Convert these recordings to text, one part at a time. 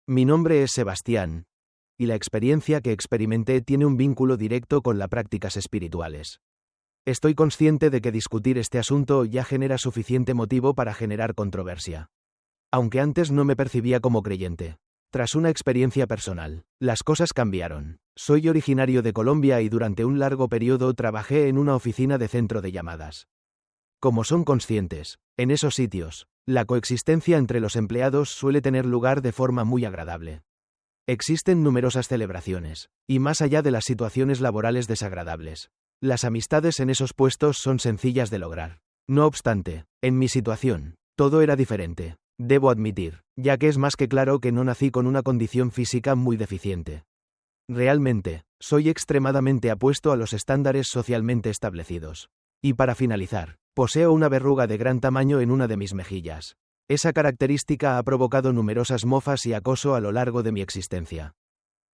Mi nombre es Sebastián, y la experiencia que experimenté tiene un vínculo directo con las prácticas espirituales. Estoy consciente de que discutir este asunto ya genera suficiente motivo para generar controversia. Aunque antes no me percibía como creyente. Tras una experiencia personal, las cosas cambiaron. Soy originario de Colombia y durante un largo periodo trabajé en una oficina de centro de llamadas. Como son conscientes, en esos sitios, la coexistencia entre los empleados suele tener lugar de forma muy agradable. Existen numerosas celebraciones, y más allá de las situaciones laborales desagradables, las amistades en esos puestos son sencillas de lograr. No obstante, en mi situación, todo era diferente, debo admitir, ya que es más que claro que no nací con una condición física muy deficiente. Realmente, soy extremadamente apuesto a los estándares socialmente establecidos. Y para finalizar, poseo una verruga de gran tamaño en una de mis mejillas. Esa característica ha provocado numerosas mofas y acoso a lo largo de mi existencia.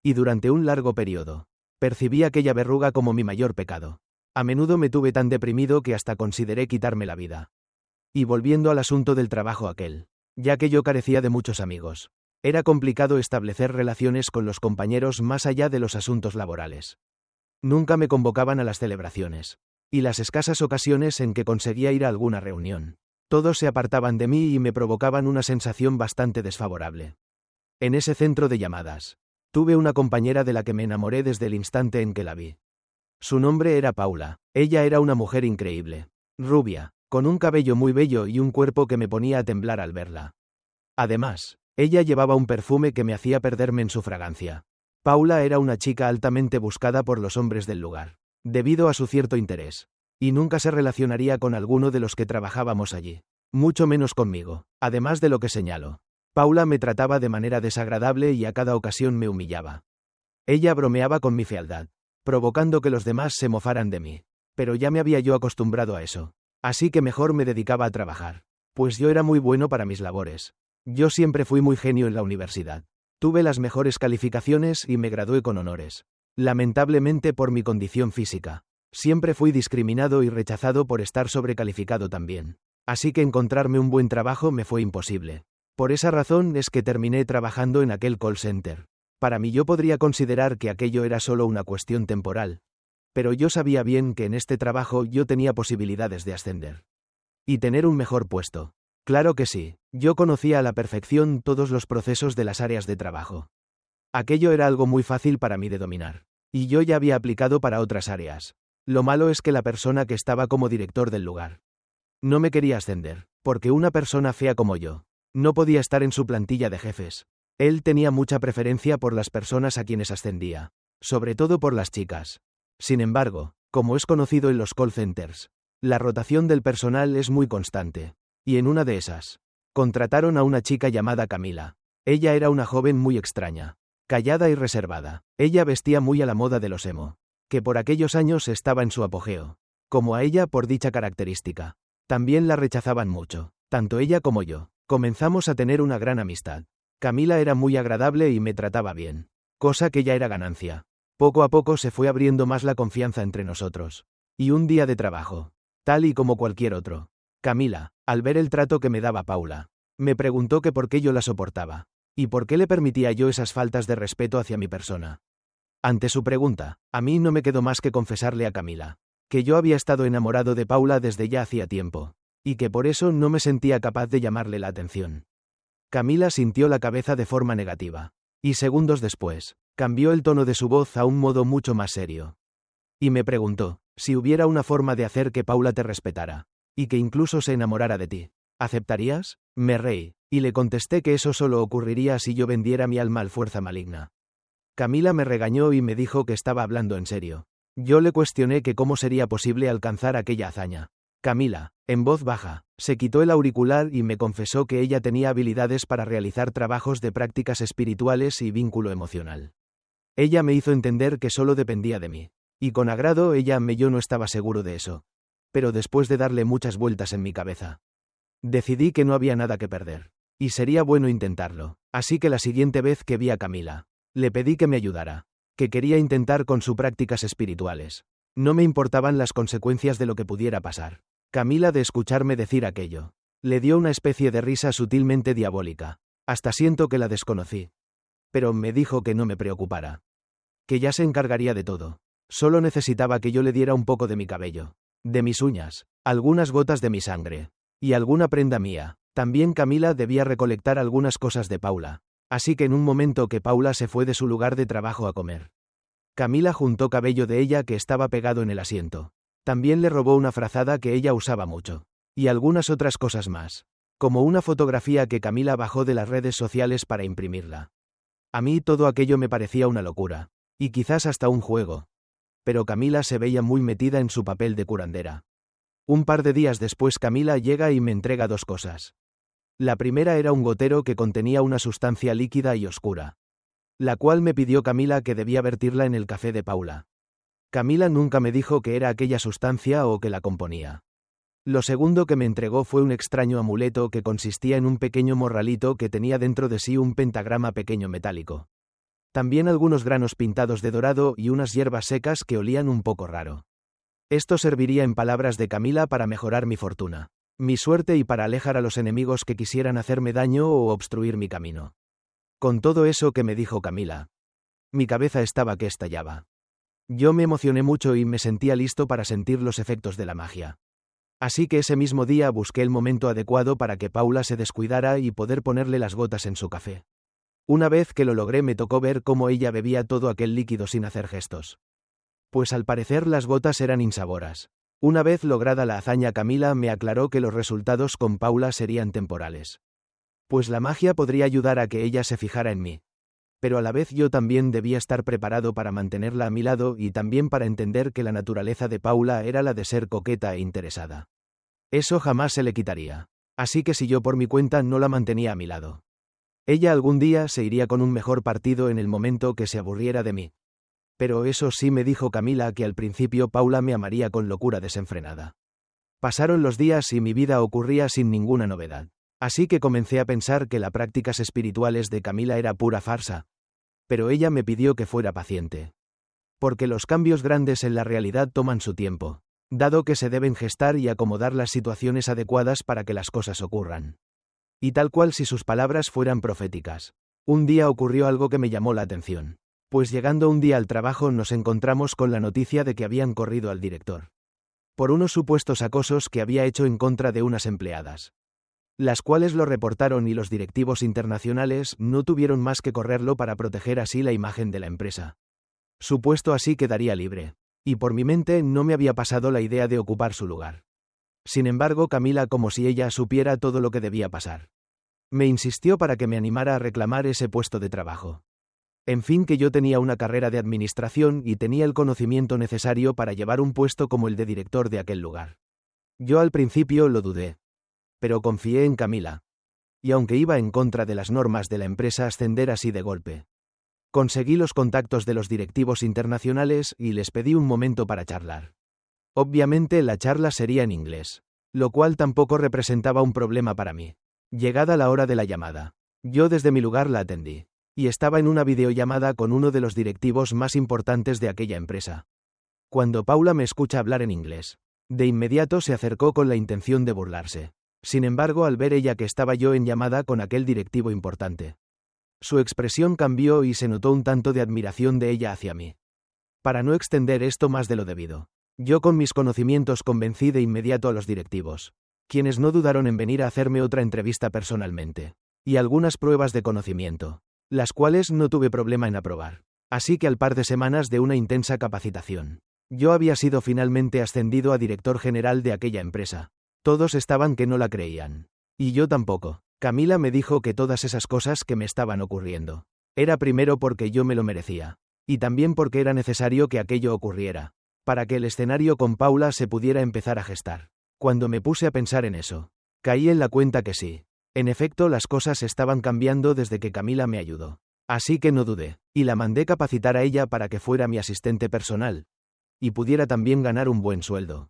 Y durante un largo periodo, percibí aquella verruga como mi mayor pecado. A menudo me tuve tan deprimido que hasta consideré quitarme la vida. Y volviendo al asunto del trabajo aquel, ya que yo carecía de muchos amigos, era complicado establecer relaciones con los compañeros más allá de los asuntos laborales. Nunca me convocaban a las celebraciones. Y las escasas ocasiones en que conseguía ir a alguna reunión, todos se apartaban de mí y me provocaban una sensación bastante desfavorable. En ese centro de llamadas, tuve una compañera de la que me enamoré desde el instante en que la vi. Su nombre era Paula. Ella era una mujer increíble, rubia, con un cabello muy bello y un cuerpo que me ponía a temblar al verla. Además, ella llevaba un perfume que me hacía perderme en su fragancia. Paula era una chica altamente buscada por los hombres del lugar, debido a su cierto interés, y nunca se relacionaría con alguno de los que trabajábamos allí, mucho menos conmigo. Además de lo que señalo, Paula me trataba de manera desagradable y a cada ocasión me humillaba. Ella bromeaba con mi fealdad, provocando que los demás se mofaran de mí, pero ya me había yo acostumbrado a eso, así que mejor me dedicaba a trabajar, pues yo era muy bueno para mis labores. Yo siempre fui muy genio en la universidad. Tuve las mejores calificaciones y me gradué con honores. Lamentablemente por mi condición física, siempre fui discriminado y rechazado por estar sobrecalificado también. Así que encontrarme un buen trabajo me fue imposible. Por esa razón es que terminé trabajando en aquel call center. Para mí yo podría considerar que aquello era solo una cuestión temporal. Pero yo sabía bien que en este trabajo yo tenía posibilidades de ascender. Y tener un mejor puesto. Claro que sí, yo conocía a la perfección todos los procesos de las áreas de trabajo. Aquello era algo muy fácil para mí de dominar. Y yo ya había aplicado para otras áreas. Lo malo es que la persona que estaba como director del lugar no me quería ascender, porque una persona fea como yo no podía estar en su plantilla de jefes. Él tenía mucha preferencia por las personas a quienes ascendía, sobre todo por las chicas. Sin embargo, como es conocido en los call centers, la rotación del personal es muy constante. Y en una de esas, contrataron a una chica llamada Camila. Ella era una joven muy extraña, callada y reservada. Ella vestía muy a la moda de los emo, que por aquellos años estaba en su apogeo. Como a ella por dicha característica. También la rechazaban mucho, tanto ella como yo. Comenzamos a tener una gran amistad. Camila era muy agradable y me trataba bien, cosa que ya era ganancia. Poco a poco se fue abriendo más la confianza entre nosotros. Y un día de trabajo, tal y como cualquier otro, Camila, al ver el trato que me daba Paula, me preguntó que por qué yo la soportaba, y por qué le permitía yo esas faltas de respeto hacia mi persona. Ante su pregunta, a mí no me quedó más que confesarle a Camila, que yo había estado enamorado de Paula desde ya hacía tiempo, y que por eso no me sentía capaz de llamarle la atención. Camila sintió la cabeza de forma negativa, y segundos después, cambió el tono de su voz a un modo mucho más serio. Y me preguntó, si hubiera una forma de hacer que Paula te respetara, y que incluso se enamorara de ti, ¿aceptarías? Me reí, y le contesté que eso solo ocurriría si yo vendiera mi alma al fuerza maligna. Camila me regañó y me dijo que estaba hablando en serio. Yo le cuestioné que cómo sería posible alcanzar aquella hazaña. Camila, en voz baja, se quitó el auricular y me confesó que ella tenía habilidades para realizar trabajos de prácticas espirituales y vínculo emocional. Ella me hizo entender que solo dependía de mí. Y con agrado yo no estaba seguro de eso. Pero después de darle muchas vueltas en mi cabeza, decidí que no había nada que perder. Y sería bueno intentarlo. Así que la siguiente vez que vi a Camila, le pedí que me ayudara. Que quería intentar con sus prácticas espirituales. No me importaban las consecuencias de lo que pudiera pasar. Camila, de escucharme decir aquello, le dio una especie de risa sutilmente diabólica. Hasta siento que la desconocí. Pero me dijo que no me preocupara. Que ya se encargaría de todo. Solo necesitaba que yo le diera un poco de mi cabello, de mis uñas, algunas gotas de mi sangre, y alguna prenda mía. También Camila debía recolectar algunas cosas de Paula. Así que en un momento que Paula se fue de su lugar de trabajo a comer, Camila juntó cabello de ella que estaba pegado en el asiento. También le robó una frazada que ella usaba mucho. Y algunas otras cosas más. Como una fotografía que Camila bajó de las redes sociales para imprimirla. A mí todo aquello me parecía una locura. Y quizás hasta un juego. Pero Camila se veía muy metida en su papel de curandera. Un par de días después Camila llega y me entrega 2 cosas. La primera era un gotero que contenía una sustancia líquida y oscura, la cual me pidió Camila que debía vertirla en el café de Paula. Camila nunca me dijo que era aquella sustancia o que la componía. Lo segundo que me entregó fue un extraño amuleto que consistía en un pequeño morralito que tenía dentro de sí un pentagrama pequeño metálico. También algunos granos pintados de dorado y unas hierbas secas que olían un poco raro. Esto serviría, en palabras de Camila, para mejorar mi fortuna, mi suerte y para alejar a los enemigos que quisieran hacerme daño o obstruir mi camino. Con todo eso que me dijo Camila, mi cabeza estaba que estallaba. Yo me emocioné mucho y me sentía listo para sentir los efectos de la magia. Así que ese mismo día busqué el momento adecuado para que Paula se descuidara y poder ponerle las gotas en su café. Una vez que lo logré me tocó ver cómo ella bebía todo aquel líquido sin hacer gestos. Pues al parecer las gotas eran insaboras. Una vez lograda la hazaña, Camila me aclaró que los resultados con Paula serían temporales. Pues la magia podría ayudar a que ella se fijara en mí. Pero a la vez yo también debía estar preparado para mantenerla a mi lado y también para entender que la naturaleza de Paula era la de ser coqueta e interesada. Eso jamás se le quitaría. Así que si yo por mi cuenta no la mantenía a mi lado, ella algún día se iría con un mejor partido en el momento que se aburriera de mí. Pero eso sí, me dijo Camila, que al principio Paula me amaría con locura desenfrenada. Pasaron los días y mi vida ocurría sin ninguna novedad. Así que comencé a pensar que las prácticas espirituales de Camila era pura farsa. Pero ella me pidió que fuera paciente. Porque los cambios grandes en la realidad toman su tiempo, dado que se deben gestar y acomodar las situaciones adecuadas para que las cosas ocurran. Y tal cual si sus palabras fueran proféticas. Un día ocurrió algo que me llamó la atención. Pues llegando un día al trabajo nos encontramos con la noticia de que habían corrido al director. Por unos supuestos acosos que había hecho en contra de unas empleadas. Las cuales lo reportaron y los directivos internacionales no tuvieron más que correrlo para proteger así la imagen de la empresa. Su puesto así quedaría libre. Y por mi mente no me había pasado la idea de ocupar su lugar. Sin embargo, Camila, como si ella supiera todo lo que debía pasar, me insistió para que me animara a reclamar ese puesto de trabajo. En fin, que yo tenía una carrera de administración y tenía el conocimiento necesario para llevar un puesto como el de director de aquel lugar. Yo al principio lo dudé. Pero confié en Camila. Y aunque iba en contra de las normas de la empresa ascender así de golpe, conseguí los contactos de los directivos internacionales y les pedí un momento para charlar. Obviamente la charla sería en inglés, lo cual tampoco representaba un problema para mí. Llegada la hora de la llamada, yo desde mi lugar la atendí. Y estaba en una videollamada con uno de los directivos más importantes de aquella empresa. Cuando Paula me escucha hablar en inglés, de inmediato se acercó con la intención de burlarse. Sin embargo, al ver ella que estaba yo en llamada con aquel directivo importante, su expresión cambió y se notó un tanto de admiración de ella hacia mí. Para no extender esto más de lo debido, yo con mis conocimientos convencí de inmediato a los directivos, quienes no dudaron en venir a hacerme otra entrevista personalmente, y algunas pruebas de conocimiento, las cuales no tuve problema en aprobar. Así que al par de semanas de una intensa capacitación, yo había sido finalmente ascendido a director general de aquella empresa. Todos estaban que no la creían. Y yo tampoco. Camila me dijo que todas esas cosas que me estaban ocurriendo, era primero porque yo me lo merecía, y también porque era necesario que aquello ocurriera, para que el escenario con Paula se pudiera empezar a gestar. Cuando me puse a pensar en eso, caí en la cuenta que sí. En efecto, las cosas estaban cambiando desde que Camila me ayudó. Así que no dudé, y la mandé capacitar a ella para que fuera mi asistente personal, y pudiera también ganar un buen sueldo.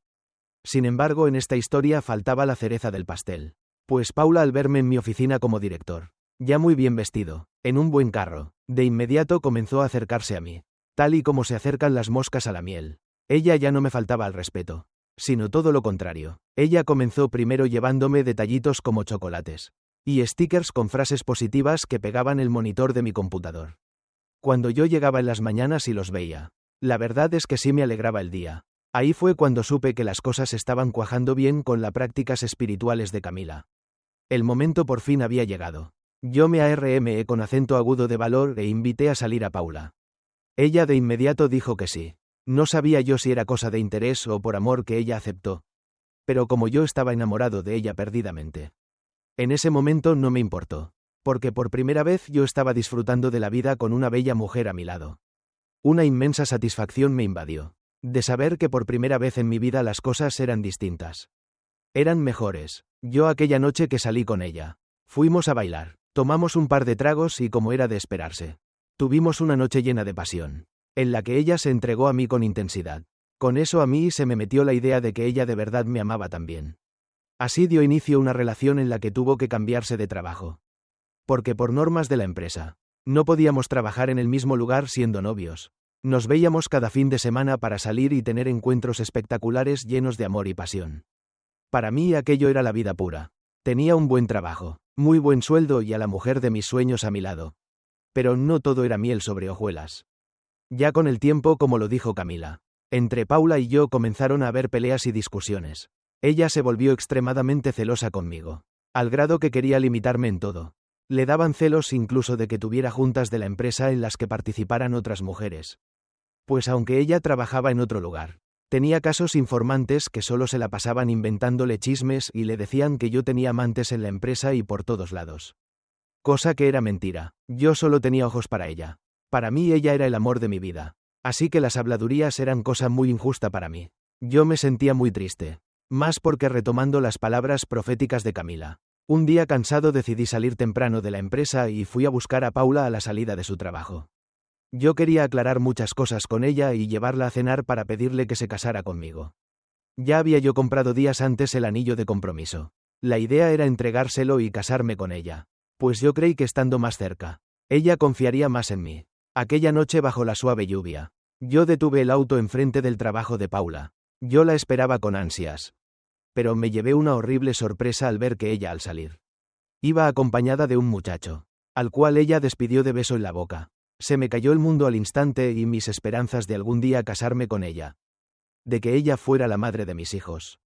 Sin embargo, en esta historia faltaba la cereza del pastel. Pues Paula, al verme en mi oficina como director, ya muy bien vestido, en un buen carro, de inmediato comenzó a acercarse a mí, tal y como se acercan las moscas a la miel. Ella ya no me faltaba al respeto, sino todo lo contrario. Ella comenzó primero llevándome detallitos como chocolates, y stickers con frases positivas que pegaban el monitor de mi computador. Cuando yo llegaba en las mañanas y los veía, la verdad es que sí me alegraba el día. Ahí fue cuando supe que las cosas estaban cuajando bien con las prácticas espirituales de Camila. El momento por fin había llegado. Yo me armé con acento agudo de valor e invité a salir a Paula. Ella de inmediato dijo que sí. No sabía yo si era cosa de interés o por amor que ella aceptó. Pero como yo estaba enamorado de ella perdidamente. En ese momento no me importó. Porque por primera vez yo estaba disfrutando de la vida con una bella mujer a mi lado. Una inmensa satisfacción me invadió. De saber que por primera vez en mi vida las cosas eran distintas. Eran mejores. Yo aquella noche que salí con ella. Fuimos a bailar. Tomamos un par de tragos y como era de esperarse. Tuvimos una noche llena de pasión. En la que ella se entregó a mí con intensidad. Con eso a mí se me metió la idea de que ella de verdad me amaba también. Así dio inicio una relación en la que tuvo que cambiarse de trabajo. Porque por normas de la empresa, no podíamos trabajar en el mismo lugar siendo novios. Nos veíamos cada fin de semana para salir y tener encuentros espectaculares llenos de amor y pasión. Para mí aquello era la vida pura. Tenía un buen trabajo, muy buen sueldo y a la mujer de mis sueños a mi lado. Pero no todo era miel sobre hojuelas. Ya con el tiempo, como lo dijo Camila, entre Paula y yo comenzaron a haber peleas y discusiones. Ella se volvió extremadamente celosa conmigo, al grado que quería limitarme en todo. Le daban celos incluso de que tuviera juntas de la empresa en las que participaran otras mujeres. Pues aunque ella trabajaba en otro lugar, tenía casos informantes que solo se la pasaban inventándole chismes y le decían que yo tenía amantes en la empresa y por todos lados. Cosa que era mentira. Yo solo tenía ojos para ella. Para mí ella era el amor de mi vida. Así que las habladurías eran cosa muy injusta para mí. Yo me sentía muy triste. Más porque retomando las palabras proféticas de Camila. Un día cansado decidí salir temprano de la empresa y fui a buscar a Paula a la salida de su trabajo. Yo quería aclarar muchas cosas con ella y llevarla a cenar para pedirle que se casara conmigo. Ya había yo comprado días antes el anillo de compromiso. La idea era entregárselo y casarme con ella. Pues yo creí que estando más cerca, ella confiaría más en mí. Aquella noche bajo la suave lluvia, yo detuve el auto enfrente del trabajo de Paula. Yo la esperaba con ansias. Pero me llevé una horrible sorpresa al ver que ella al salir iba acompañada de un muchacho, al cual ella despidió de beso en la boca. Se me cayó el mundo al instante y mis esperanzas de algún día casarme con ella. De que ella fuera la madre de mis hijos.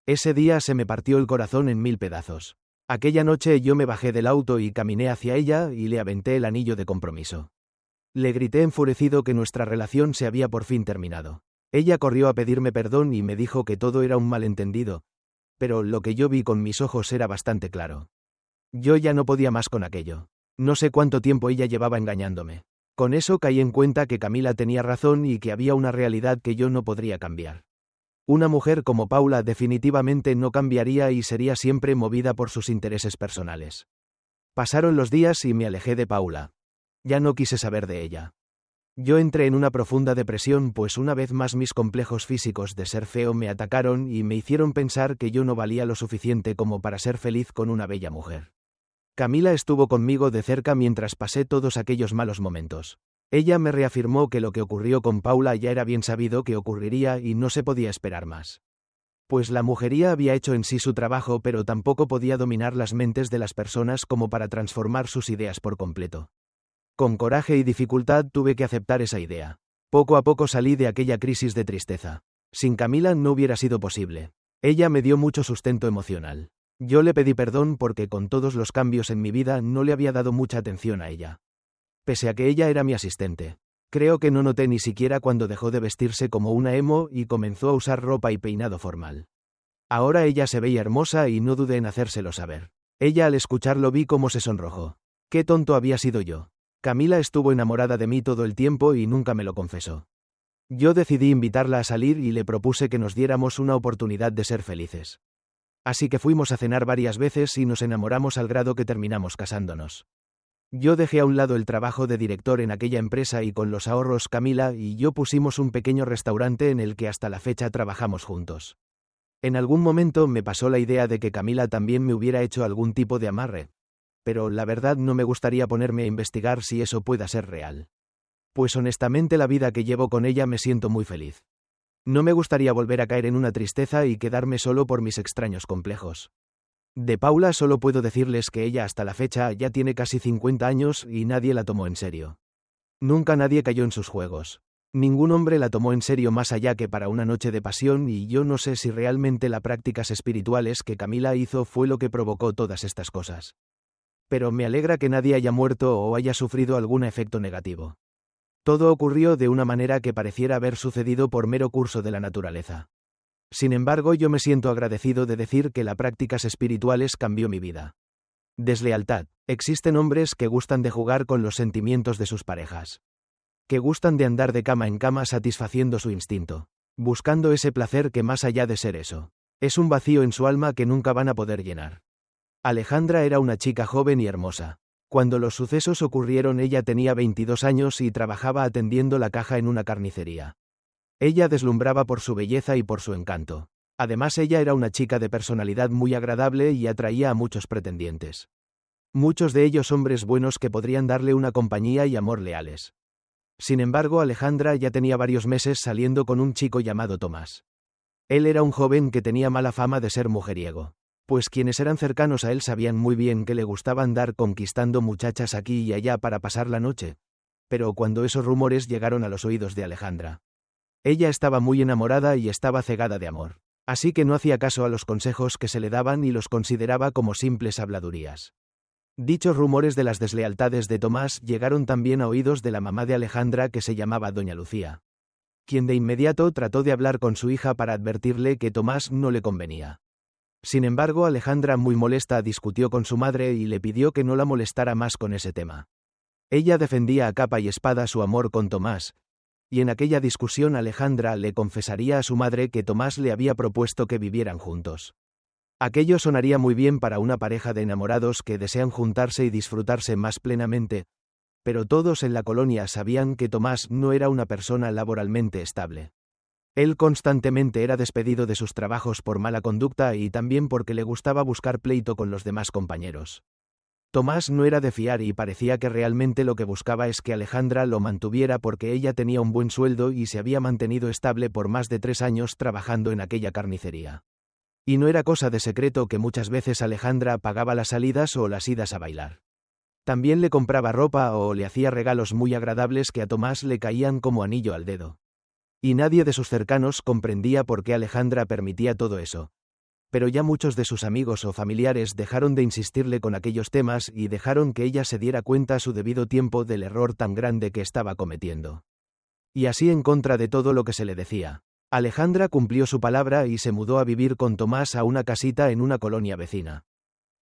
Ese día se me partió el corazón en 1000 pedazos. Aquella noche yo me bajé del auto y caminé hacia ella y le aventé el anillo de compromiso. Le grité enfurecido que nuestra relación se había por fin terminado. Ella corrió a pedirme perdón y me dijo que todo era un malentendido, pero lo que yo vi con mis ojos era bastante claro. Yo ya no podía más con aquello. No sé cuánto tiempo ella llevaba engañándome. Con eso caí en cuenta que Camila tenía razón y que había una realidad que yo no podría cambiar. Una mujer como Paula definitivamente no cambiaría y sería siempre movida por sus intereses personales. Pasaron los días y me alejé de Paula. Ya no quise saber de ella. Yo entré en una profunda depresión pues una vez más mis complejos físicos de ser feo me atacaron y me hicieron pensar que yo no valía lo suficiente como para ser feliz con una bella mujer. Camila estuvo conmigo de cerca mientras pasé todos aquellos malos momentos. Ella me reafirmó que lo que ocurrió con Paula ya era bien sabido que ocurriría y no se podía esperar más. Pues la mujería había hecho en sí su trabajo pero tampoco podía dominar las mentes de las personas como para transformar sus ideas por completo. Con coraje y dificultad tuve que aceptar esa idea. Poco a poco salí de aquella crisis de tristeza. Sin Camila no hubiera sido posible. Ella me dio mucho sustento emocional. Yo le pedí perdón porque con todos los cambios en mi vida no le había dado mucha atención a ella. Pese a que ella era mi asistente. Creo que no noté ni siquiera cuando dejó de vestirse como una emo y comenzó a usar ropa y peinado formal. Ahora ella se veía hermosa y no dudé en hacérselo saber. Ella al escucharlo vi cómo se sonrojó. Qué tonto había sido yo. Camila estuvo enamorada de mí todo el tiempo y nunca me lo confesó. Yo decidí invitarla a salir y le propuse que nos diéramos una oportunidad de ser felices. Así que fuimos a cenar varias veces y nos enamoramos al grado que terminamos casándonos. Yo dejé a un lado el trabajo de director en aquella empresa y con los ahorros Camila y yo pusimos un pequeño restaurante en el que hasta la fecha trabajamos juntos. En algún momento me pasó la idea de que Camila también me hubiera hecho algún tipo de amarre. Pero la verdad no me gustaría ponerme a investigar si eso pueda ser real. Pues honestamente la vida que llevo con ella me siento muy feliz. No me gustaría volver a caer en una tristeza y quedarme solo por mis extraños complejos. De Paula solo puedo decirles que ella hasta la fecha ya tiene casi 50 años y nadie la tomó en serio. Nunca nadie cayó en sus juegos. Ningún hombre la tomó en serio más allá que para una noche de pasión y yo no sé si realmente las prácticas espirituales que Camila hizo fue lo que provocó todas estas cosas. Pero me alegra que nadie haya muerto o haya sufrido algún efecto negativo. Todo ocurrió de una manera que pareciera haber sucedido por mero curso de la naturaleza. Sin embargo, yo me siento agradecido de decir que las prácticas espirituales cambió mi vida. Deslealtad. Existen hombres que gustan de jugar con los sentimientos de sus parejas. Que gustan de andar de cama en cama satisfaciendo su instinto. Buscando ese placer que más allá de ser eso, es un vacío en su alma que nunca van a poder llenar. Alejandra era una chica joven y hermosa. Cuando los sucesos ocurrieron ella tenía 22 años y trabajaba atendiendo la caja en una carnicería. Ella deslumbraba por su belleza y por su encanto. Además ella era una chica de personalidad muy agradable y atraía a muchos pretendientes. Muchos de ellos hombres buenos que podrían darle una compañía y amor leales. Sin embargo, Alejandra ya tenía varios meses saliendo con un chico llamado Tomás. Él era un joven que tenía mala fama de ser mujeriego. Pues quienes eran cercanos a él sabían muy bien que le gustaba andar conquistando muchachas aquí y allá para pasar la noche. Pero cuando esos rumores llegaron a los oídos de Alejandra, ella estaba muy enamorada y estaba cegada de amor. Así que no hacía caso a los consejos que se le daban y los consideraba como simples habladurías. Dichos rumores de las deslealtades de Tomás llegaron también a oídos de la mamá de Alejandra que se llamaba Doña Lucía, quien de inmediato trató de hablar con su hija para advertirle que Tomás no le convenía. Sin embargo, Alejandra, muy molesta, discutió con su madre y le pidió que no la molestara más con ese tema. Ella defendía a capa y espada su amor con Tomás, y en aquella discusión Alejandra le confesaría a su madre que Tomás le había propuesto que vivieran juntos. Aquello sonaría muy bien para una pareja de enamorados que desean juntarse y disfrutarse más plenamente, pero todos en la colonia sabían que Tomás no era una persona laboralmente estable. Él constantemente era despedido de sus trabajos por mala conducta y también porque le gustaba buscar pleito con los demás compañeros. Tomás no era de fiar y parecía que realmente lo que buscaba es que Alejandra lo mantuviera porque ella tenía un buen sueldo y se había mantenido estable por más de 3 años trabajando en aquella carnicería. Y no era cosa de secreto que muchas veces Alejandra pagaba las salidas o las idas a bailar. También le compraba ropa o le hacía regalos muy agradables que a Tomás le caían como anillo al dedo. Y nadie de sus cercanos comprendía por qué Alejandra permitía todo eso. Pero ya muchos de sus amigos o familiares dejaron de insistirle con aquellos temas y dejaron que ella se diera cuenta a su debido tiempo del error tan grande que estaba cometiendo. Y así, en contra de todo lo que se le decía, Alejandra cumplió su palabra y se mudó a vivir con Tomás a una casita en una colonia vecina.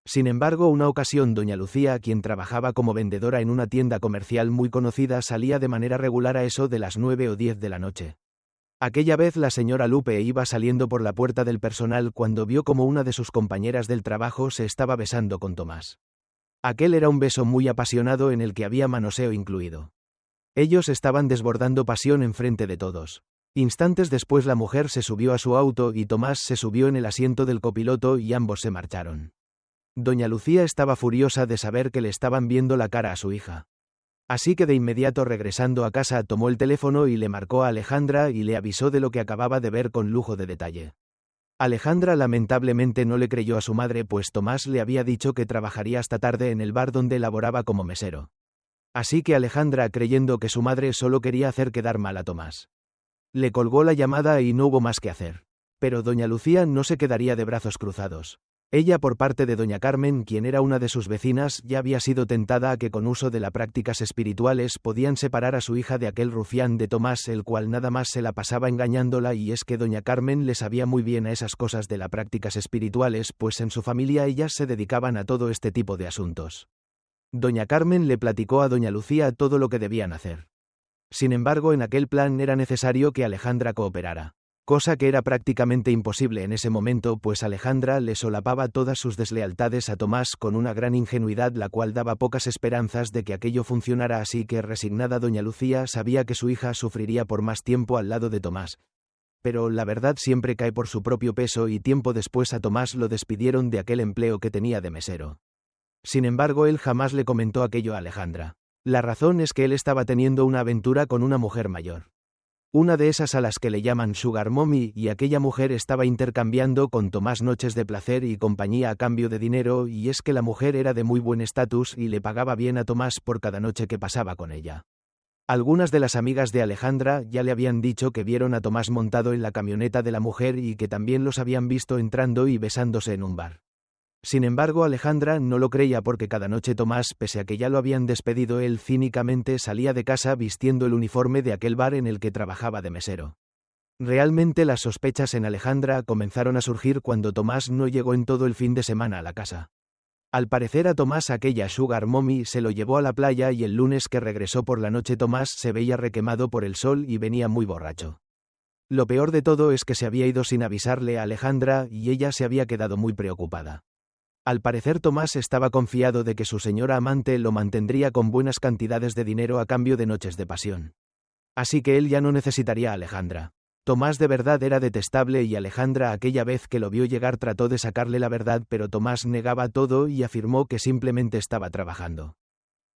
Sin embargo, una ocasión Doña Lucía, quien trabajaba como vendedora en una tienda comercial muy conocida, salía de manera regular a eso de las 9 o 10 de la noche. Aquella vez la señora Lupe iba saliendo por la puerta del personal cuando vio como una de sus compañeras del trabajo se estaba besando con Tomás. Aquel era un beso muy apasionado en el que había manoseo incluido. Ellos estaban desbordando pasión enfrente de todos. Instantes después la mujer se subió a su auto y Tomás se subió en el asiento del copiloto y ambos se marcharon. Doña Lucía estaba furiosa de saber que le estaban viendo la cara a su hija. Así que de inmediato, regresando a casa, tomó el teléfono y le marcó a Alejandra y le avisó de lo que acababa de ver con lujo de detalle. Alejandra lamentablemente no le creyó a su madre, pues Tomás le había dicho que trabajaría hasta tarde en el bar donde laboraba como mesero. Así que Alejandra, creyendo que su madre solo quería hacer quedar mal a Tomás, le colgó la llamada y no hubo más que hacer. Pero doña Lucía no se quedaría de brazos cruzados. Ella, por parte de doña Carmen, quien era una de sus vecinas, ya había sido tentada a que con uso de las prácticas espirituales podían separar a su hija de aquel rufián de Tomás, el cual nada más se la pasaba engañándola, y es que doña Carmen le sabía muy bien a esas cosas de las prácticas espirituales, pues en su familia ellas se dedicaban a todo este tipo de asuntos. Doña Carmen le platicó a doña Lucía todo lo que debían hacer. Sin embargo, en aquel plan era necesario que Alejandra cooperara. Cosa que era prácticamente imposible en ese momento, pues Alejandra le solapaba todas sus deslealtades a Tomás con una gran ingenuidad, la cual daba pocas esperanzas de que aquello funcionara, así que resignada doña Lucía sabía que su hija sufriría por más tiempo al lado de Tomás. Pero la verdad siempre cae por su propio peso y tiempo después a Tomás lo despidieron de aquel empleo que tenía de mesero. Sin embargo, él jamás le comentó aquello a Alejandra. La razón es que él estaba teniendo una aventura con una mujer mayor. Una de esas a las que le llaman Sugar Mommy, y aquella mujer estaba intercambiando con Tomás noches de placer y compañía a cambio de dinero, y es que la mujer era de muy buen estatus y le pagaba bien a Tomás por cada noche que pasaba con ella. Algunas de las amigas de Alejandra ya le habían dicho que vieron a Tomás montado en la camioneta de la mujer y que también los habían visto entrando y besándose en un bar. Sin embargo, Alejandra no lo creía porque cada noche Tomás, pese a que ya lo habían despedido, él cínicamente salía de casa vistiendo el uniforme de aquel bar en el que trabajaba de mesero. Realmente las sospechas en Alejandra comenzaron a surgir cuando Tomás no llegó en todo el fin de semana a la casa. Al parecer a Tomás aquella Sugar Mommy se lo llevó a la playa y el lunes que regresó por la noche Tomás se veía requemado por el sol y venía muy borracho. Lo peor de todo es que se había ido sin avisarle a Alejandra y ella se había quedado muy preocupada. Al parecer Tomás estaba confiado de que su señora amante lo mantendría con buenas cantidades de dinero a cambio de noches de pasión. Así que él ya no necesitaría a Alejandra. Tomás de verdad era detestable y Alejandra aquella vez que lo vio llegar trató de sacarle la verdad, pero Tomás negaba todo y afirmó que simplemente estaba trabajando.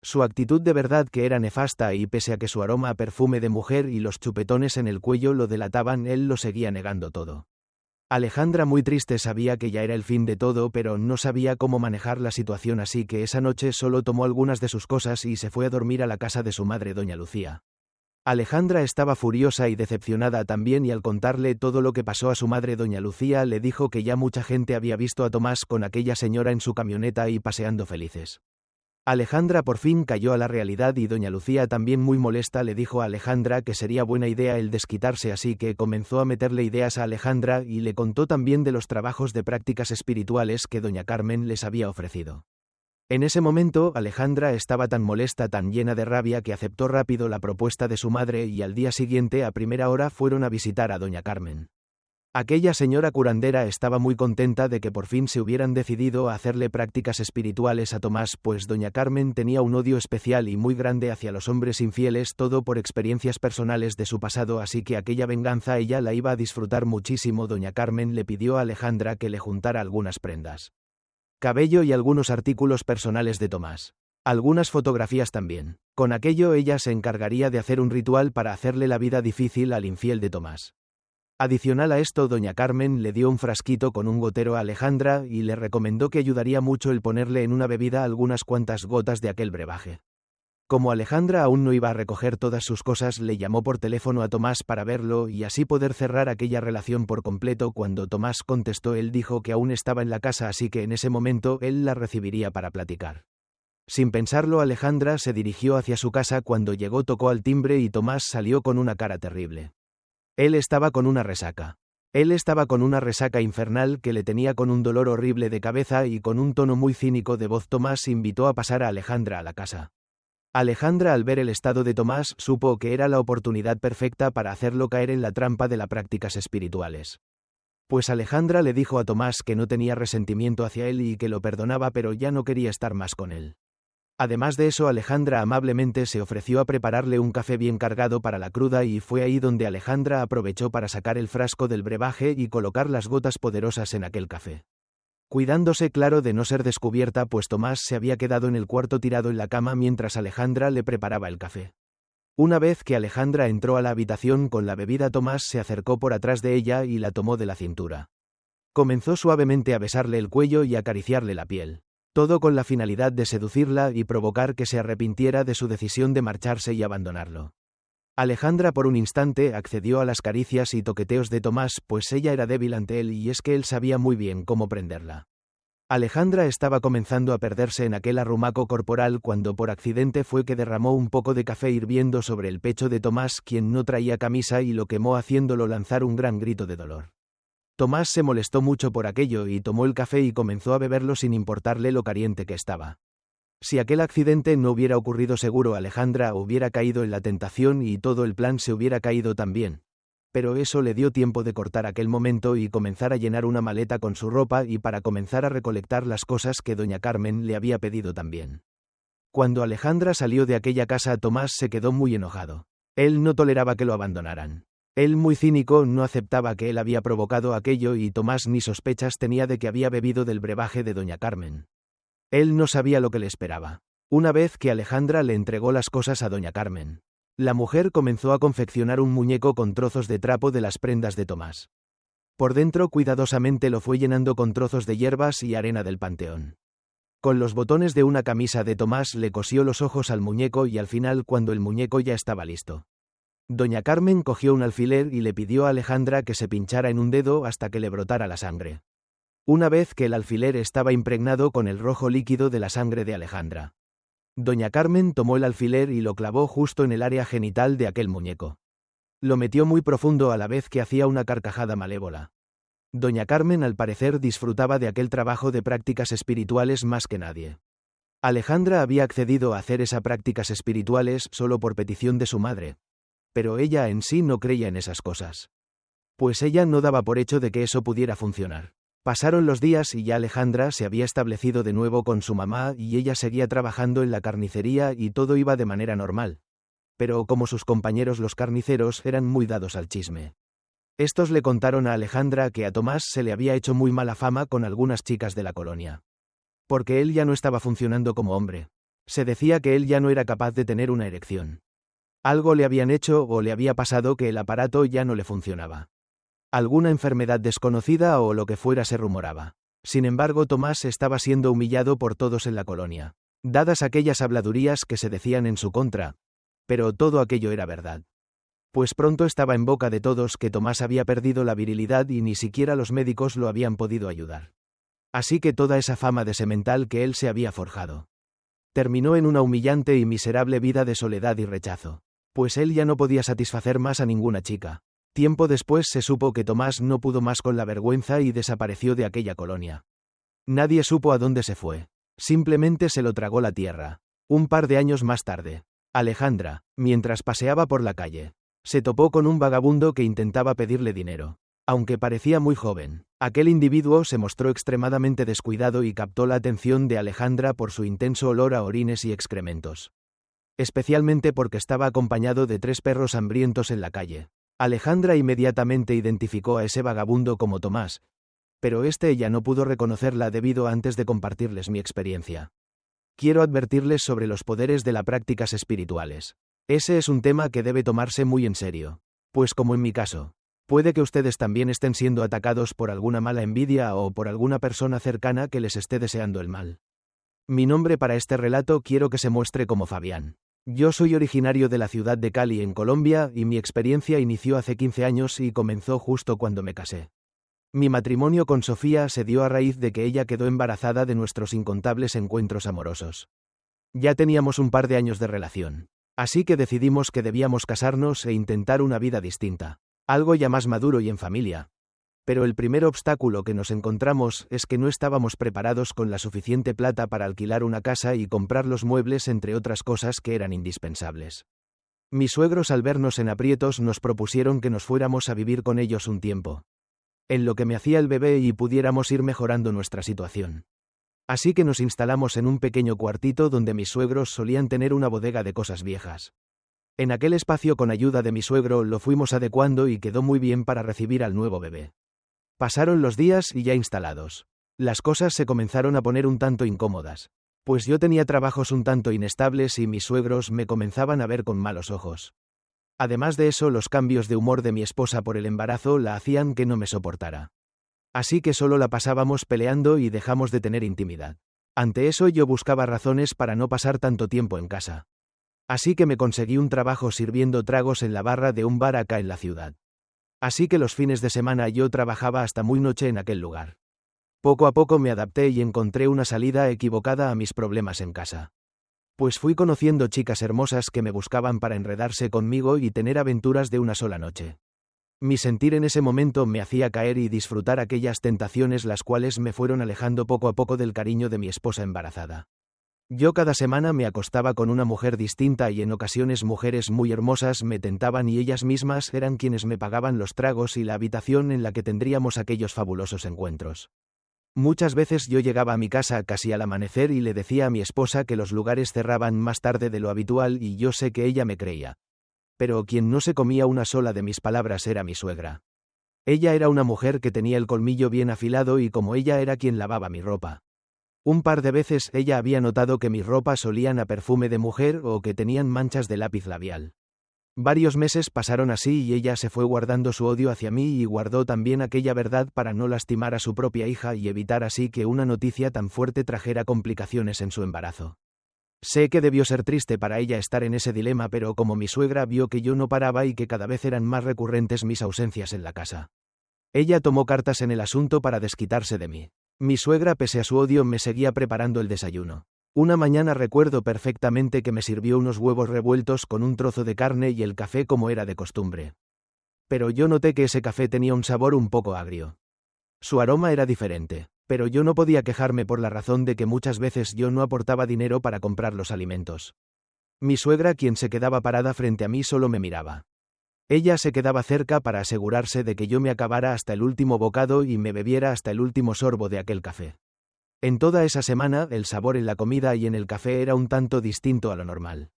Su actitud de verdad que era nefasta y pese a que su aroma a perfume de mujer y los chupetones en el cuello lo delataban, él lo seguía negando todo. Alejandra muy triste sabía que ya era el fin de todo, pero no sabía cómo manejar la situación, así que esa noche solo tomó algunas de sus cosas y se fue a dormir a la casa de su madre doña Lucía. Alejandra estaba furiosa y decepcionada también y al contarle todo lo que pasó a su madre doña Lucía le dijo que ya mucha gente había visto a Tomás con aquella señora en su camioneta y paseando felices. Alejandra por fin cayó a la realidad y doña Lucía también muy molesta le dijo a Alejandra que sería buena idea el desquitarse, así que comenzó a meterle ideas a Alejandra y le contó también de los trabajos de prácticas espirituales que doña Carmen les había ofrecido. En ese momento Alejandra estaba tan molesta, tan llena de rabia que aceptó rápido la propuesta de su madre y al día siguiente a primera hora fueron a visitar a doña Carmen. Aquella señora curandera estaba muy contenta de que por fin se hubieran decidido a hacerle prácticas espirituales a Tomás, pues doña Carmen tenía un odio especial y muy grande hacia los hombres infieles, todo por experiencias personales de su pasado, así que aquella venganza ella la iba a disfrutar muchísimo. Doña Carmen le pidió a Alejandra que le juntara algunas prendas, cabello y algunos artículos personales de Tomás. Algunas fotografías también. Con aquello ella se encargaría de hacer un ritual para hacerle la vida difícil al infiel de Tomás. Adicional a esto, doña Carmen le dio un frasquito con un gotero a Alejandra y le recomendó que ayudaría mucho el ponerle en una bebida algunas cuantas gotas de aquel brebaje. Como Alejandra aún no iba a recoger todas sus cosas, le llamó por teléfono a Tomás para verlo y así poder cerrar aquella relación por completo. Cuando Tomás contestó, él dijo que aún estaba en la casa, así que en ese momento él la recibiría para platicar. Sin pensarlo, Alejandra se dirigió hacia su casa. Cuando llegó tocó al timbre y Tomás salió con una cara terrible. Él estaba con una resaca. Él estaba con una resaca infernal que le tenía con un dolor horrible de cabeza y con un tono muy cínico de voz Tomás invitó a pasar a Alejandra a la casa. Alejandra, al ver el estado de Tomás, supo que era la oportunidad perfecta para hacerlo caer en la trampa de las prácticas espirituales. Pues Alejandra le dijo a Tomás que no tenía resentimiento hacia él y que lo perdonaba, pero ya no quería estar más con él. Además de eso, Alejandra amablemente se ofreció a prepararle un café bien cargado para la cruda y fue ahí donde Alejandra aprovechó para sacar el frasco del brebaje y colocar las gotas poderosas en aquel café. Cuidándose, claro, de no ser descubierta, pues Tomás se había quedado en el cuarto tirado en la cama mientras Alejandra le preparaba el café. Una vez que Alejandra entró a la habitación con la bebida, Tomás se acercó por atrás de ella y la tomó de la cintura. Comenzó suavemente a besarle el cuello y acariciarle la piel. Todo con la finalidad de seducirla y provocar que se arrepintiera de su decisión de marcharse y abandonarlo. Alejandra por un instante accedió a las caricias y toqueteos de Tomás, pues ella era débil ante él y es que él sabía muy bien cómo prenderla. Alejandra estaba comenzando a perderse en aquel arrumaco corporal cuando por accidente fue que derramó un poco de café hirviendo sobre el pecho de Tomás, quien no traía camisa, y lo quemó haciéndolo lanzar un gran grito de dolor. Tomás se molestó mucho por aquello y tomó el café y comenzó a beberlo sin importarle lo caliente que estaba. Si aquel accidente no hubiera ocurrido, seguro Alejandra hubiera caído en la tentación y todo el plan se hubiera caído también. Pero eso le dio tiempo de cortar aquel momento y comenzar a llenar una maleta con su ropa y para comenzar a recolectar las cosas que doña Carmen le había pedido también. Cuando Alejandra salió de aquella casa, Tomás se quedó muy enojado. Él no toleraba que lo abandonaran. Él, muy cínico, no aceptaba que él había provocado aquello y Tomás ni sospechas tenía de que había bebido del brebaje de doña Carmen. Él no sabía lo que le esperaba. Una vez que Alejandra le entregó las cosas a doña Carmen, La mujer comenzó a confeccionar un muñeco con trozos de trapo de las prendas de Tomás. Por dentro cuidadosamente lo fue llenando con trozos de hierbas y arena del panteón. Con los botones de una camisa de Tomás le cosió los ojos al muñeco y al final, cuando el muñeco ya estaba listo, doña Carmen cogió un alfiler y le pidió a Alejandra que se pinchara en un dedo hasta que le brotara la sangre. Una vez que el alfiler estaba impregnado con el rojo líquido de la sangre de Alejandra, doña Carmen tomó el alfiler y lo clavó justo en el área genital de aquel muñeco. Lo metió muy profundo a la vez que hacía una carcajada malévola. Doña Carmen al parecer disfrutaba de aquel trabajo de prácticas espirituales más que nadie. Alejandra había accedido a hacer esas prácticas espirituales solo por petición de su madre, pero ella en sí no creía en esas cosas. Pues ella no daba por hecho de que eso pudiera funcionar. Pasaron los días y ya Alejandra se había establecido de nuevo con su mamá y ella seguía trabajando en la carnicería y todo iba de manera normal. Pero como sus compañeros los carniceros eran muy dados al chisme, estos le contaron a Alejandra que a Tomás se le había hecho muy mala fama con algunas chicas de la colonia. Porque él ya no estaba funcionando como hombre. Se decía que él ya no era capaz de tener una erección. Algo le habían hecho o le había pasado que el aparato ya no le funcionaba. Alguna enfermedad desconocida o lo que fuera se rumoraba. Sin embargo, Tomás estaba siendo humillado por todos en la colonia, dadas aquellas habladurías que se decían en su contra. Pero todo aquello era verdad. Pues pronto estaba en boca de todos que Tomás había perdido la virilidad y ni siquiera los médicos lo habían podido ayudar. Así que toda esa fama de semental que él se había forjado terminó en una humillante y miserable vida de soledad y rechazo. Pues él ya no podía satisfacer más a ninguna chica. Tiempo después se supo que Tomás no pudo más con la vergüenza y desapareció de aquella colonia. Nadie supo a dónde se fue. Simplemente se lo tragó la tierra. Un par de años más tarde, Alejandra, mientras paseaba por la calle, se topó con un vagabundo que intentaba pedirle dinero. Aunque parecía muy joven, aquel individuo se mostró extremadamente descuidado y captó la atención de Alejandra por su intenso olor a orines y excrementos. Especialmente porque estaba acompañado de 3 perros hambrientos en la calle. Alejandra inmediatamente identificó a ese vagabundo como Tomás, pero ella no pudo reconocerla debido antes de compartirles mi experiencia. Quiero advertirles sobre los poderes de las prácticas espirituales. Ese es un tema que debe tomarse muy en serio. Pues como en mi caso, puede que ustedes también estén siendo atacados por alguna mala envidia o por alguna persona cercana que les esté deseando el mal. Mi nombre para este relato quiero que se muestre como Fabián. Yo soy originario de la ciudad de Cali, en Colombia, y mi experiencia inició hace 15 años y comenzó justo cuando me casé. Mi matrimonio con Sofía se dio a raíz de que ella quedó embarazada de nuestros incontables encuentros amorosos. Ya teníamos un par de años de relación. Así que decidimos que debíamos casarnos e intentar una vida distinta. Algo ya más maduro y en familia. Pero el primer obstáculo que nos encontramos es que no estábamos preparados con la suficiente plata para alquilar una casa y comprar los muebles, entre otras cosas que eran indispensables. Mis suegros, al vernos en aprietos, nos propusieron que nos fuéramos a vivir con ellos un tiempo, en lo que me hacía el bebé y pudiéramos ir mejorando nuestra situación. Así que nos instalamos en un pequeño cuartito donde mis suegros solían tener una bodega de cosas viejas. En aquel espacio, con ayuda de mi suegro, lo fuimos adecuando y quedó muy bien para recibir al nuevo bebé. Pasaron los días y ya instalados, las cosas se comenzaron a poner un tanto incómodas, pues yo tenía trabajos un tanto inestables y mis suegros me comenzaban a ver con malos ojos. Además de eso, los cambios de humor de mi esposa por el embarazo la hacían que no me soportara. Así que solo la pasábamos peleando y dejamos de tener intimidad. Ante eso yo buscaba razones para no pasar tanto tiempo en casa. Así que me conseguí un trabajo sirviendo tragos en la barra de un bar acá en la ciudad. Así que los fines de semana yo trabajaba hasta muy noche en aquel lugar. Poco a poco me adapté y encontré una salida equivocada a mis problemas en casa. Pues fui conociendo chicas hermosas que me buscaban para enredarse conmigo y tener aventuras de una sola noche. Mi sentir en ese momento me hacía caer y disfrutar aquellas tentaciones, las cuales me fueron alejando poco a poco del cariño de mi esposa embarazada. Yo cada semana me acostaba con una mujer distinta y en ocasiones mujeres muy hermosas me tentaban y ellas mismas eran quienes me pagaban los tragos y la habitación en la que tendríamos aquellos fabulosos encuentros. Muchas veces yo llegaba a mi casa casi al amanecer y le decía a mi esposa que los lugares cerraban más tarde de lo habitual y yo sé que ella me creía. Pero quien no se comía una sola de mis palabras era mi suegra. Ella era una mujer que tenía el colmillo bien afilado y como ella era quien lavaba mi ropa. Un par de veces ella había notado que mis ropas olían a perfume de mujer o que tenían manchas de lápiz labial. Varios meses pasaron así y ella se fue guardando su odio hacia mí y guardó también aquella verdad para no lastimar a su propia hija y evitar así que una noticia tan fuerte trajera complicaciones en su embarazo. Sé que debió ser triste para ella estar en ese dilema, pero como mi suegra vio que yo no paraba y que cada vez eran más recurrentes mis ausencias en la casa, ella tomó cartas en el asunto para desquitarse de mí. Mi suegra, pese a su odio, me seguía preparando el desayuno. Una mañana recuerdo perfectamente que me sirvió unos huevos revueltos con un trozo de carne y el café como era de costumbre. Pero yo noté que ese café tenía un sabor un poco agrio. Su aroma era diferente, pero yo no podía quejarme por la razón de que muchas veces yo no aportaba dinero para comprar los alimentos. Mi suegra, quien se quedaba parada frente a mí, solo me miraba. Ella se quedaba cerca para asegurarse de que yo me acabara hasta el último bocado y me bebiera hasta el último sorbo de aquel café. En toda esa semana, el sabor en la comida y en el café era un tanto distinto a lo normal.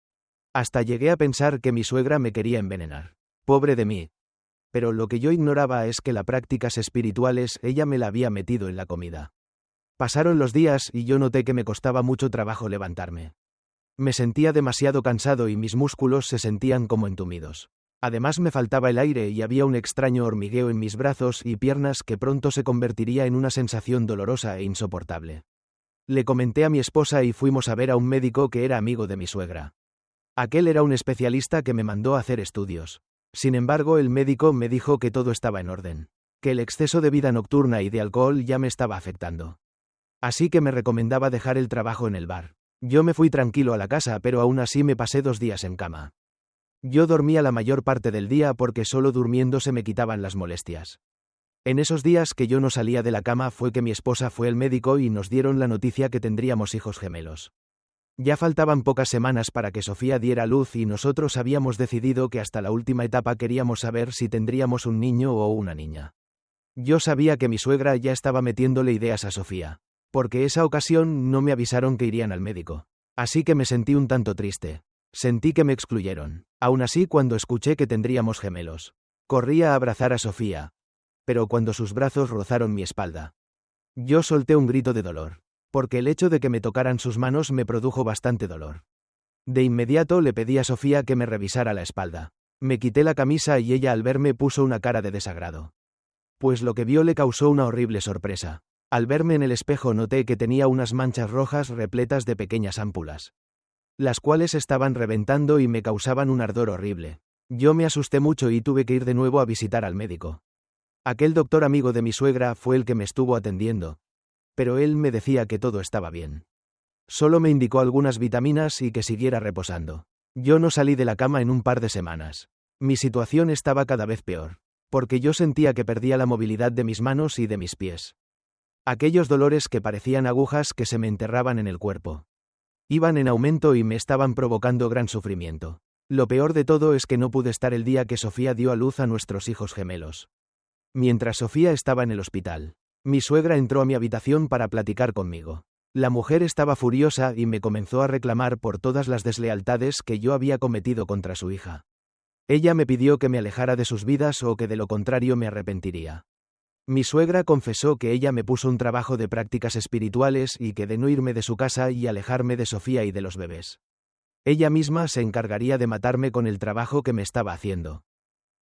Hasta llegué a pensar que mi suegra me quería envenenar. Pobre de mí. Pero lo que yo ignoraba es que las prácticas espirituales ella me la había metido en la comida. Pasaron los días y yo noté que me costaba mucho trabajo levantarme. Me sentía demasiado cansado y mis músculos se sentían como entumidos. Además me faltaba el aire y había un extraño hormigueo en mis brazos y piernas que pronto se convertiría en una sensación dolorosa e insoportable. Le comenté a mi esposa y fuimos a ver a un médico que era amigo de mi suegra. Aquel era un especialista que me mandó a hacer estudios. Sin embargo, el médico me dijo que todo estaba en orden, que el exceso de vida nocturna y de alcohol ya me estaba afectando. Así que me recomendaba dejar el trabajo en el bar. Yo me fui tranquilo a la casa, pero aún así me pasé 2 días en cama. Yo dormía la mayor parte del día porque solo durmiendo se me quitaban las molestias. En esos días que yo no salía de la cama fue que mi esposa fue al médico y nos dieron la noticia que tendríamos hijos gemelos. Ya faltaban pocas semanas para que Sofía diera a luz y nosotros habíamos decidido que hasta la última etapa queríamos saber si tendríamos un niño o una niña. Yo sabía que mi suegra ya estaba metiéndole ideas a Sofía, porque esa ocasión no me avisaron que irían al médico. Así que me sentí un tanto triste. Sentí que me excluyeron. Aún así, cuando escuché que tendríamos gemelos, corrí a abrazar a Sofía, pero cuando sus brazos rozaron mi espalda, yo solté un grito de dolor, porque el hecho de que me tocaran sus manos me produjo bastante dolor. De inmediato le pedí a Sofía que me revisara la espalda. Me quité la camisa y ella al verme puso una cara de desagrado. Pues lo que vio le causó una horrible sorpresa. Al verme en el espejo noté que tenía unas manchas rojas repletas de pequeñas ámpulas, las cuales estaban reventando y me causaban un ardor horrible. Yo me asusté mucho y tuve que ir de nuevo a visitar al médico. Aquel doctor amigo de mi suegra fue el que me estuvo atendiendo, pero él me decía que todo estaba bien. Solo me indicó algunas vitaminas y que siguiera reposando. Yo no salí de la cama en un par de semanas. Mi situación estaba cada vez peor, porque yo sentía que perdía la movilidad de mis manos y de mis pies. Aquellos dolores que parecían agujas que se me enterraban en el cuerpo iban en aumento y me estaban provocando gran sufrimiento. Lo peor de todo es que no pude estar el día que Sofía dio a luz a nuestros hijos gemelos. Mientras Sofía estaba en el hospital, mi suegra entró a mi habitación para platicar conmigo. La mujer estaba furiosa y me comenzó a reclamar por todas las deslealtades que yo había cometido contra su hija. Ella me pidió que me alejara de sus vidas o que de lo contrario me arrepentiría. Mi suegra confesó que ella me puso un trabajo de prácticas espirituales y que de no irme de su casa y alejarme de Sofía y de los bebés, ella misma se encargaría de matarme con el trabajo que me estaba haciendo.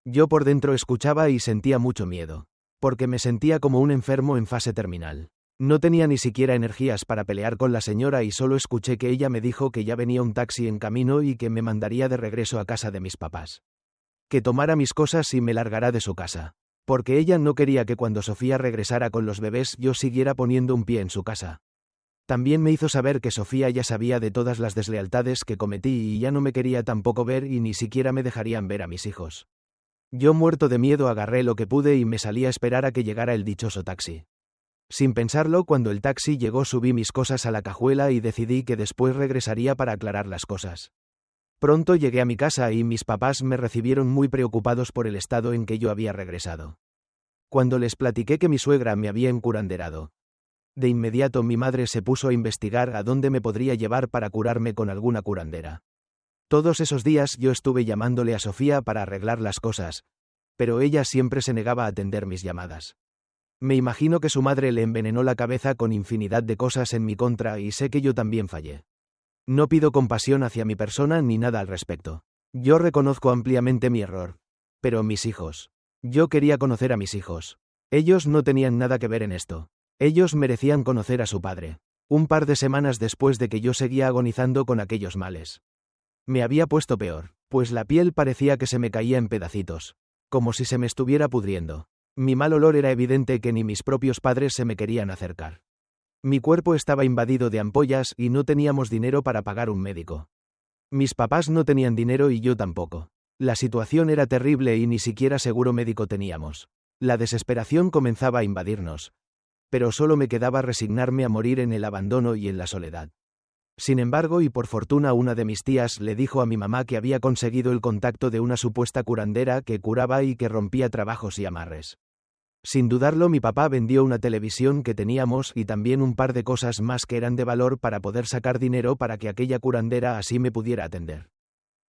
Yo por dentro escuchaba y sentía mucho miedo, porque me sentía como un enfermo en fase terminal. No tenía ni siquiera energías para pelear con la señora y solo escuché que ella me dijo que ya venía un taxi en camino y que me mandaría de regreso a casa de mis papás. Que tomara mis cosas y me largara de su casa, porque ella no quería que cuando Sofía regresara con los bebés yo siguiera poniendo un pie en su casa. También me hizo saber que Sofía ya sabía de todas las deslealtades que cometí y ya no me quería tampoco ver y ni siquiera me dejarían ver a mis hijos. Yo muerto de miedo agarré lo que pude y me salí a esperar a que llegara el dichoso taxi. Sin pensarlo, cuando el taxi llegó subí mis cosas a la cajuela y decidí que después regresaría para aclarar las cosas. Pronto llegué a mi casa y mis papás me recibieron muy preocupados por el estado en que yo había regresado. Cuando les platiqué que mi suegra me había encuranderado, de inmediato mi madre se puso a investigar a dónde me podría llevar para curarme con alguna curandera. Todos esos días yo estuve llamándole a Sofía para arreglar las cosas, pero ella siempre se negaba a atender mis llamadas. Me imagino que su madre le envenenó la cabeza con infinidad de cosas en mi contra y sé que yo también fallé. No pido compasión hacia mi persona ni nada al respecto. Yo reconozco ampliamente mi error. Pero mis hijos. Yo quería conocer a mis hijos. Ellos no tenían nada que ver en esto. Ellos merecían conocer a su padre. Un par de semanas después de que yo seguía agonizando con aquellos males. Me había puesto peor, pues la piel parecía que se me caía en pedacitos, como si se me estuviera pudriendo. Mi mal olor era evidente que ni mis propios padres se me querían acercar. Mi cuerpo estaba invadido de ampollas y no teníamos dinero para pagar un médico. Mis papás no tenían dinero y yo tampoco. La situación era terrible y ni siquiera seguro médico teníamos. La desesperación comenzaba a invadirnos. Pero solo me quedaba resignarme a morir en el abandono y en la soledad. Sin embargo, y por fortuna, una de mis tías le dijo a mi mamá que había conseguido el contacto de una supuesta curandera que curaba y que rompía trabajos y amarres. Sin dudarlo, mi papá vendió una televisión que teníamos y también un par de cosas más que eran de valor para poder sacar dinero para que aquella curandera así me pudiera atender.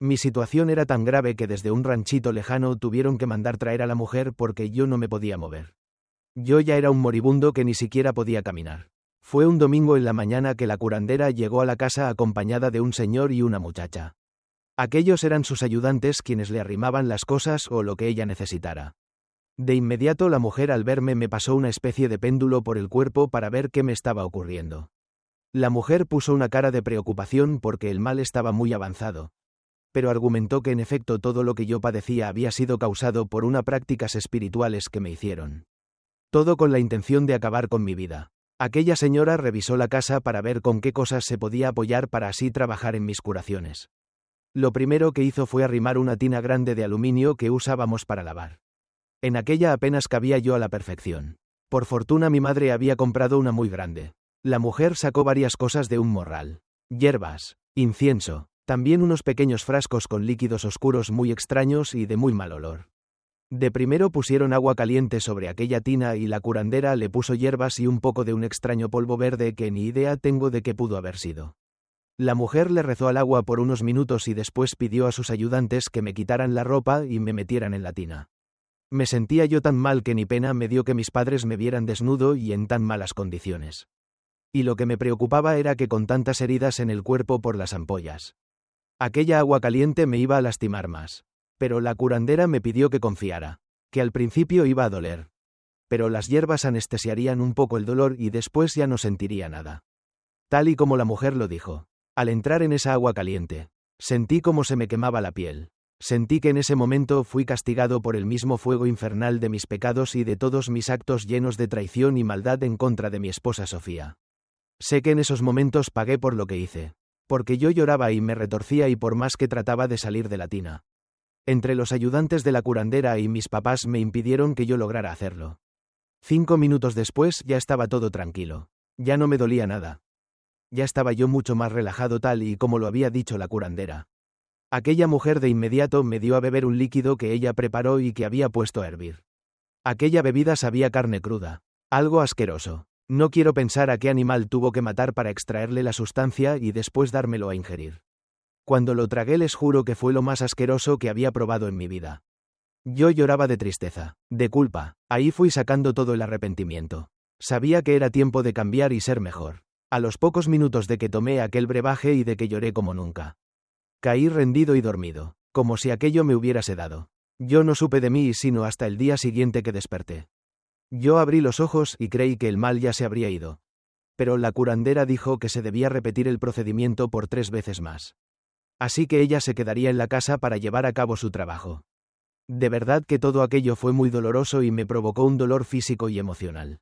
Mi situación era tan grave que desde un ranchito lejano tuvieron que mandar traer a la mujer porque yo no me podía mover. Yo ya era un moribundo que ni siquiera podía caminar. Fue un domingo en la mañana que la curandera llegó a la casa acompañada de un señor y una muchacha. Aquellos eran sus ayudantes quienes le arrimaban las cosas o lo que ella necesitara. De inmediato la mujer al verme me pasó una especie de péndulo por el cuerpo para ver qué me estaba ocurriendo. La mujer puso una cara de preocupación porque el mal estaba muy avanzado, pero argumentó que en efecto todo lo que yo padecía había sido causado por unas prácticas espirituales que me hicieron. Todo con la intención de acabar con mi vida. Aquella señora revisó la casa para ver con qué cosas se podía apoyar para así trabajar en mis curaciones. Lo primero que hizo fue arrimar una tina grande de aluminio que usábamos para lavar. En aquella apenas cabía yo a la perfección. Por fortuna mi madre había comprado una muy grande. La mujer sacó varias cosas de un morral. Hierbas, incienso, también unos pequeños frascos con líquidos oscuros muy extraños y de muy mal olor. De primero pusieron agua caliente sobre aquella tina y la curandera le puso hierbas y un poco de un extraño polvo verde que ni idea tengo de qué pudo haber sido. La mujer le rezó al agua por unos minutos y después pidió a sus ayudantes que me quitaran la ropa y me metieran en la tina. Me sentía yo tan mal que ni pena me dio que mis padres me vieran desnudo y en tan malas condiciones. Y lo que me preocupaba era que con tantas heridas en el cuerpo por las ampollas. Aquella agua caliente me iba a lastimar más. Pero la curandera me pidió que confiara, que al principio iba a doler. Pero las hierbas anestesiarían un poco el dolor y después ya no sentiría nada. Tal y como la mujer lo dijo. Al entrar en esa agua caliente, sentí como se me quemaba la piel. Sentí que en ese momento fui castigado por el mismo fuego infernal de mis pecados y de todos mis actos llenos de traición y maldad en contra de mi esposa Sofía. Sé que en esos momentos pagué por lo que hice, porque yo lloraba y me retorcía y por más que trataba de salir de la tina. Entre los ayudantes de la curandera y mis papás me impidieron que yo lograra hacerlo. 5 minutos después ya estaba todo tranquilo. Ya no me dolía nada. Ya estaba yo mucho más relajado tal y como lo había dicho la curandera. Aquella mujer de inmediato me dio a beber un líquido que ella preparó y que había puesto a hervir. Aquella bebida sabía carne cruda. Algo asqueroso. No quiero pensar a qué animal tuvo que matar para extraerle la sustancia y después dármelo a ingerir. Cuando lo tragué les juro que fue lo más asqueroso que había probado en mi vida. Yo lloraba de tristeza, de culpa, ahí fui sacando todo el arrepentimiento. Sabía que era tiempo de cambiar y ser mejor. A los pocos minutos de que tomé aquel brebaje y de que lloré como nunca. Caí rendido y dormido, como si aquello me hubiera sedado. Yo no supe de mí sino hasta el día siguiente que desperté. Yo abrí los ojos y creí que el mal ya se habría ido. Pero la curandera dijo que se debía repetir el procedimiento por 3 veces más. Así que ella se quedaría en la casa para llevar a cabo su trabajo. De verdad que todo aquello fue muy doloroso y me provocó un dolor físico y emocional.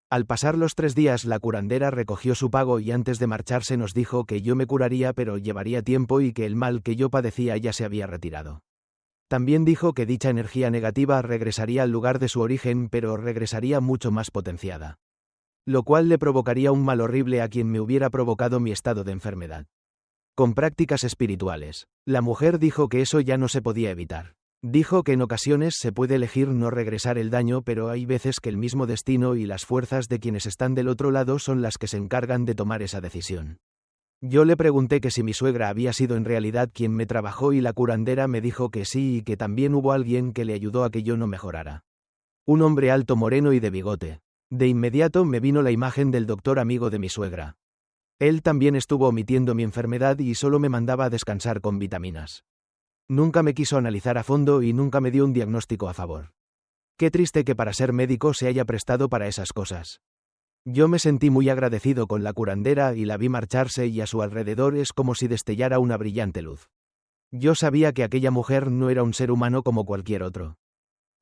Al pasar los 3 días la curandera recogió su pago y antes de marcharse nos dijo que yo me curaría pero llevaría tiempo y que el mal que yo padecía ya se había retirado. También dijo que dicha energía negativa regresaría al lugar de su origen pero regresaría mucho más potenciada. Lo cual le provocaría un mal horrible a quien me hubiera provocado mi estado de enfermedad. Con prácticas espirituales. La mujer dijo que eso ya no se podía evitar. Dijo que en ocasiones se puede elegir no regresar el daño, pero hay veces que el mismo destino y las fuerzas de quienes están del otro lado son las que se encargan de tomar esa decisión. Yo le pregunté que si mi suegra había sido en realidad quien me trabajó y la curandera me dijo que sí y que también hubo alguien que le ayudó a que yo no mejorara. Un hombre alto, moreno y de bigote. De inmediato me vino la imagen del doctor amigo de mi suegra. Él también estuvo omitiendo mi enfermedad y solo me mandaba a descansar con vitaminas. Nunca me quiso analizar a fondo y nunca me dio un diagnóstico a favor. Qué triste que para ser médico se haya prestado para esas cosas. Yo me sentí muy agradecido con la curandera y la vi marcharse y a su alrededor es como si destellara una brillante luz. Yo sabía que aquella mujer no era un ser humano como cualquier otro.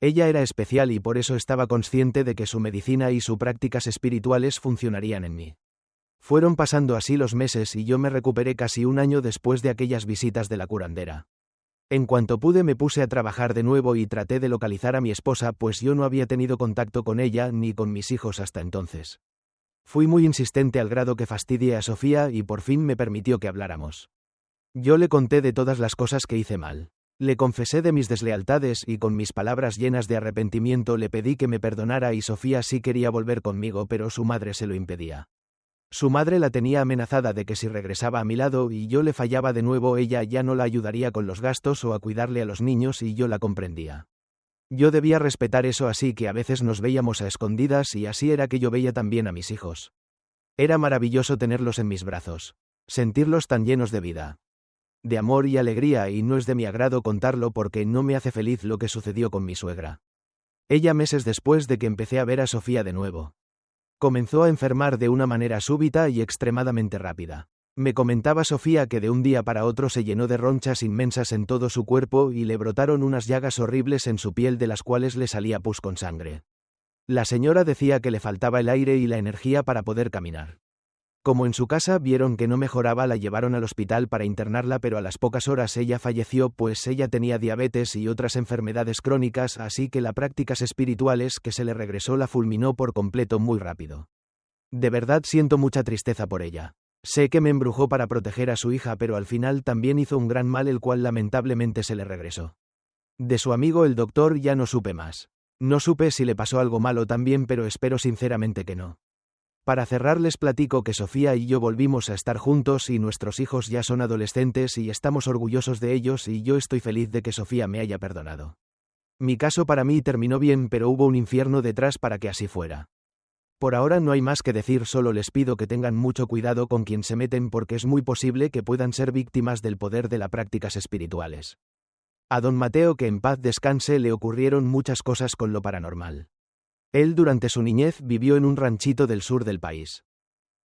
Ella era especial y por eso estaba consciente de que su medicina y sus prácticas espirituales funcionarían en mí. Fueron pasando así los meses y yo me recuperé casi un año después de aquellas visitas de la curandera. En cuanto pude me puse a trabajar de nuevo y traté de localizar a mi esposa, pues yo no había tenido contacto con ella ni con mis hijos hasta entonces. Fui muy insistente al grado que fastidié a Sofía y por fin me permitió que habláramos. Yo le conté de todas las cosas que hice mal. Le confesé de mis deslealtades y con mis palabras llenas de arrepentimiento le pedí que me perdonara y Sofía sí quería volver conmigo, pero su madre se lo impedía. Su madre la tenía amenazada de que si regresaba a mi lado y yo le fallaba de nuevo ella ya no la ayudaría con los gastos o a cuidarle a los niños y yo la comprendía. Yo debía respetar eso, así que a veces nos veíamos a escondidas y así era que yo veía también a mis hijos. Era maravilloso tenerlos en mis brazos. Sentirlos tan llenos de vida. De amor y alegría, y no es de mi agrado contarlo porque no me hace feliz lo que sucedió con mi suegra. Ella meses después de que empecé a ver a Sofía de nuevo. Comenzó a enfermar de una manera súbita y extremadamente rápida. Me comentaba Sofía que de un día para otro se llenó de ronchas inmensas en todo su cuerpo y le brotaron unas llagas horribles en su piel de las cuales le salía pus con sangre. La señora decía que le faltaba el aire y la energía para poder caminar. Como en su casa vieron que no mejoraba, la llevaron al hospital para internarla, pero a las pocas horas ella falleció, pues ella tenía diabetes y otras enfermedades crónicas, así que las prácticas espirituales que se le regresó la fulminó por completo muy rápido. De verdad siento mucha tristeza por ella. Sé que me embrujó para proteger a su hija, pero al final también hizo un gran mal, el cual lamentablemente se le regresó. De su amigo el doctor ya no supe más. No supe si le pasó algo malo también, pero espero sinceramente que no. Para cerrar les platico que Sofía y yo volvimos a estar juntos y nuestros hijos ya son adolescentes y estamos orgullosos de ellos y yo estoy feliz de que Sofía me haya perdonado. Mi caso para mí terminó bien, pero hubo un infierno detrás para que así fuera. Por ahora no hay más que decir, solo les pido que tengan mucho cuidado con quien se meten porque es muy posible que puedan ser víctimas del poder de las prácticas espirituales. A don Mateo, que en paz descanse, le ocurrieron muchas cosas con lo paranormal. Él durante su niñez vivió en un ranchito del sur del país.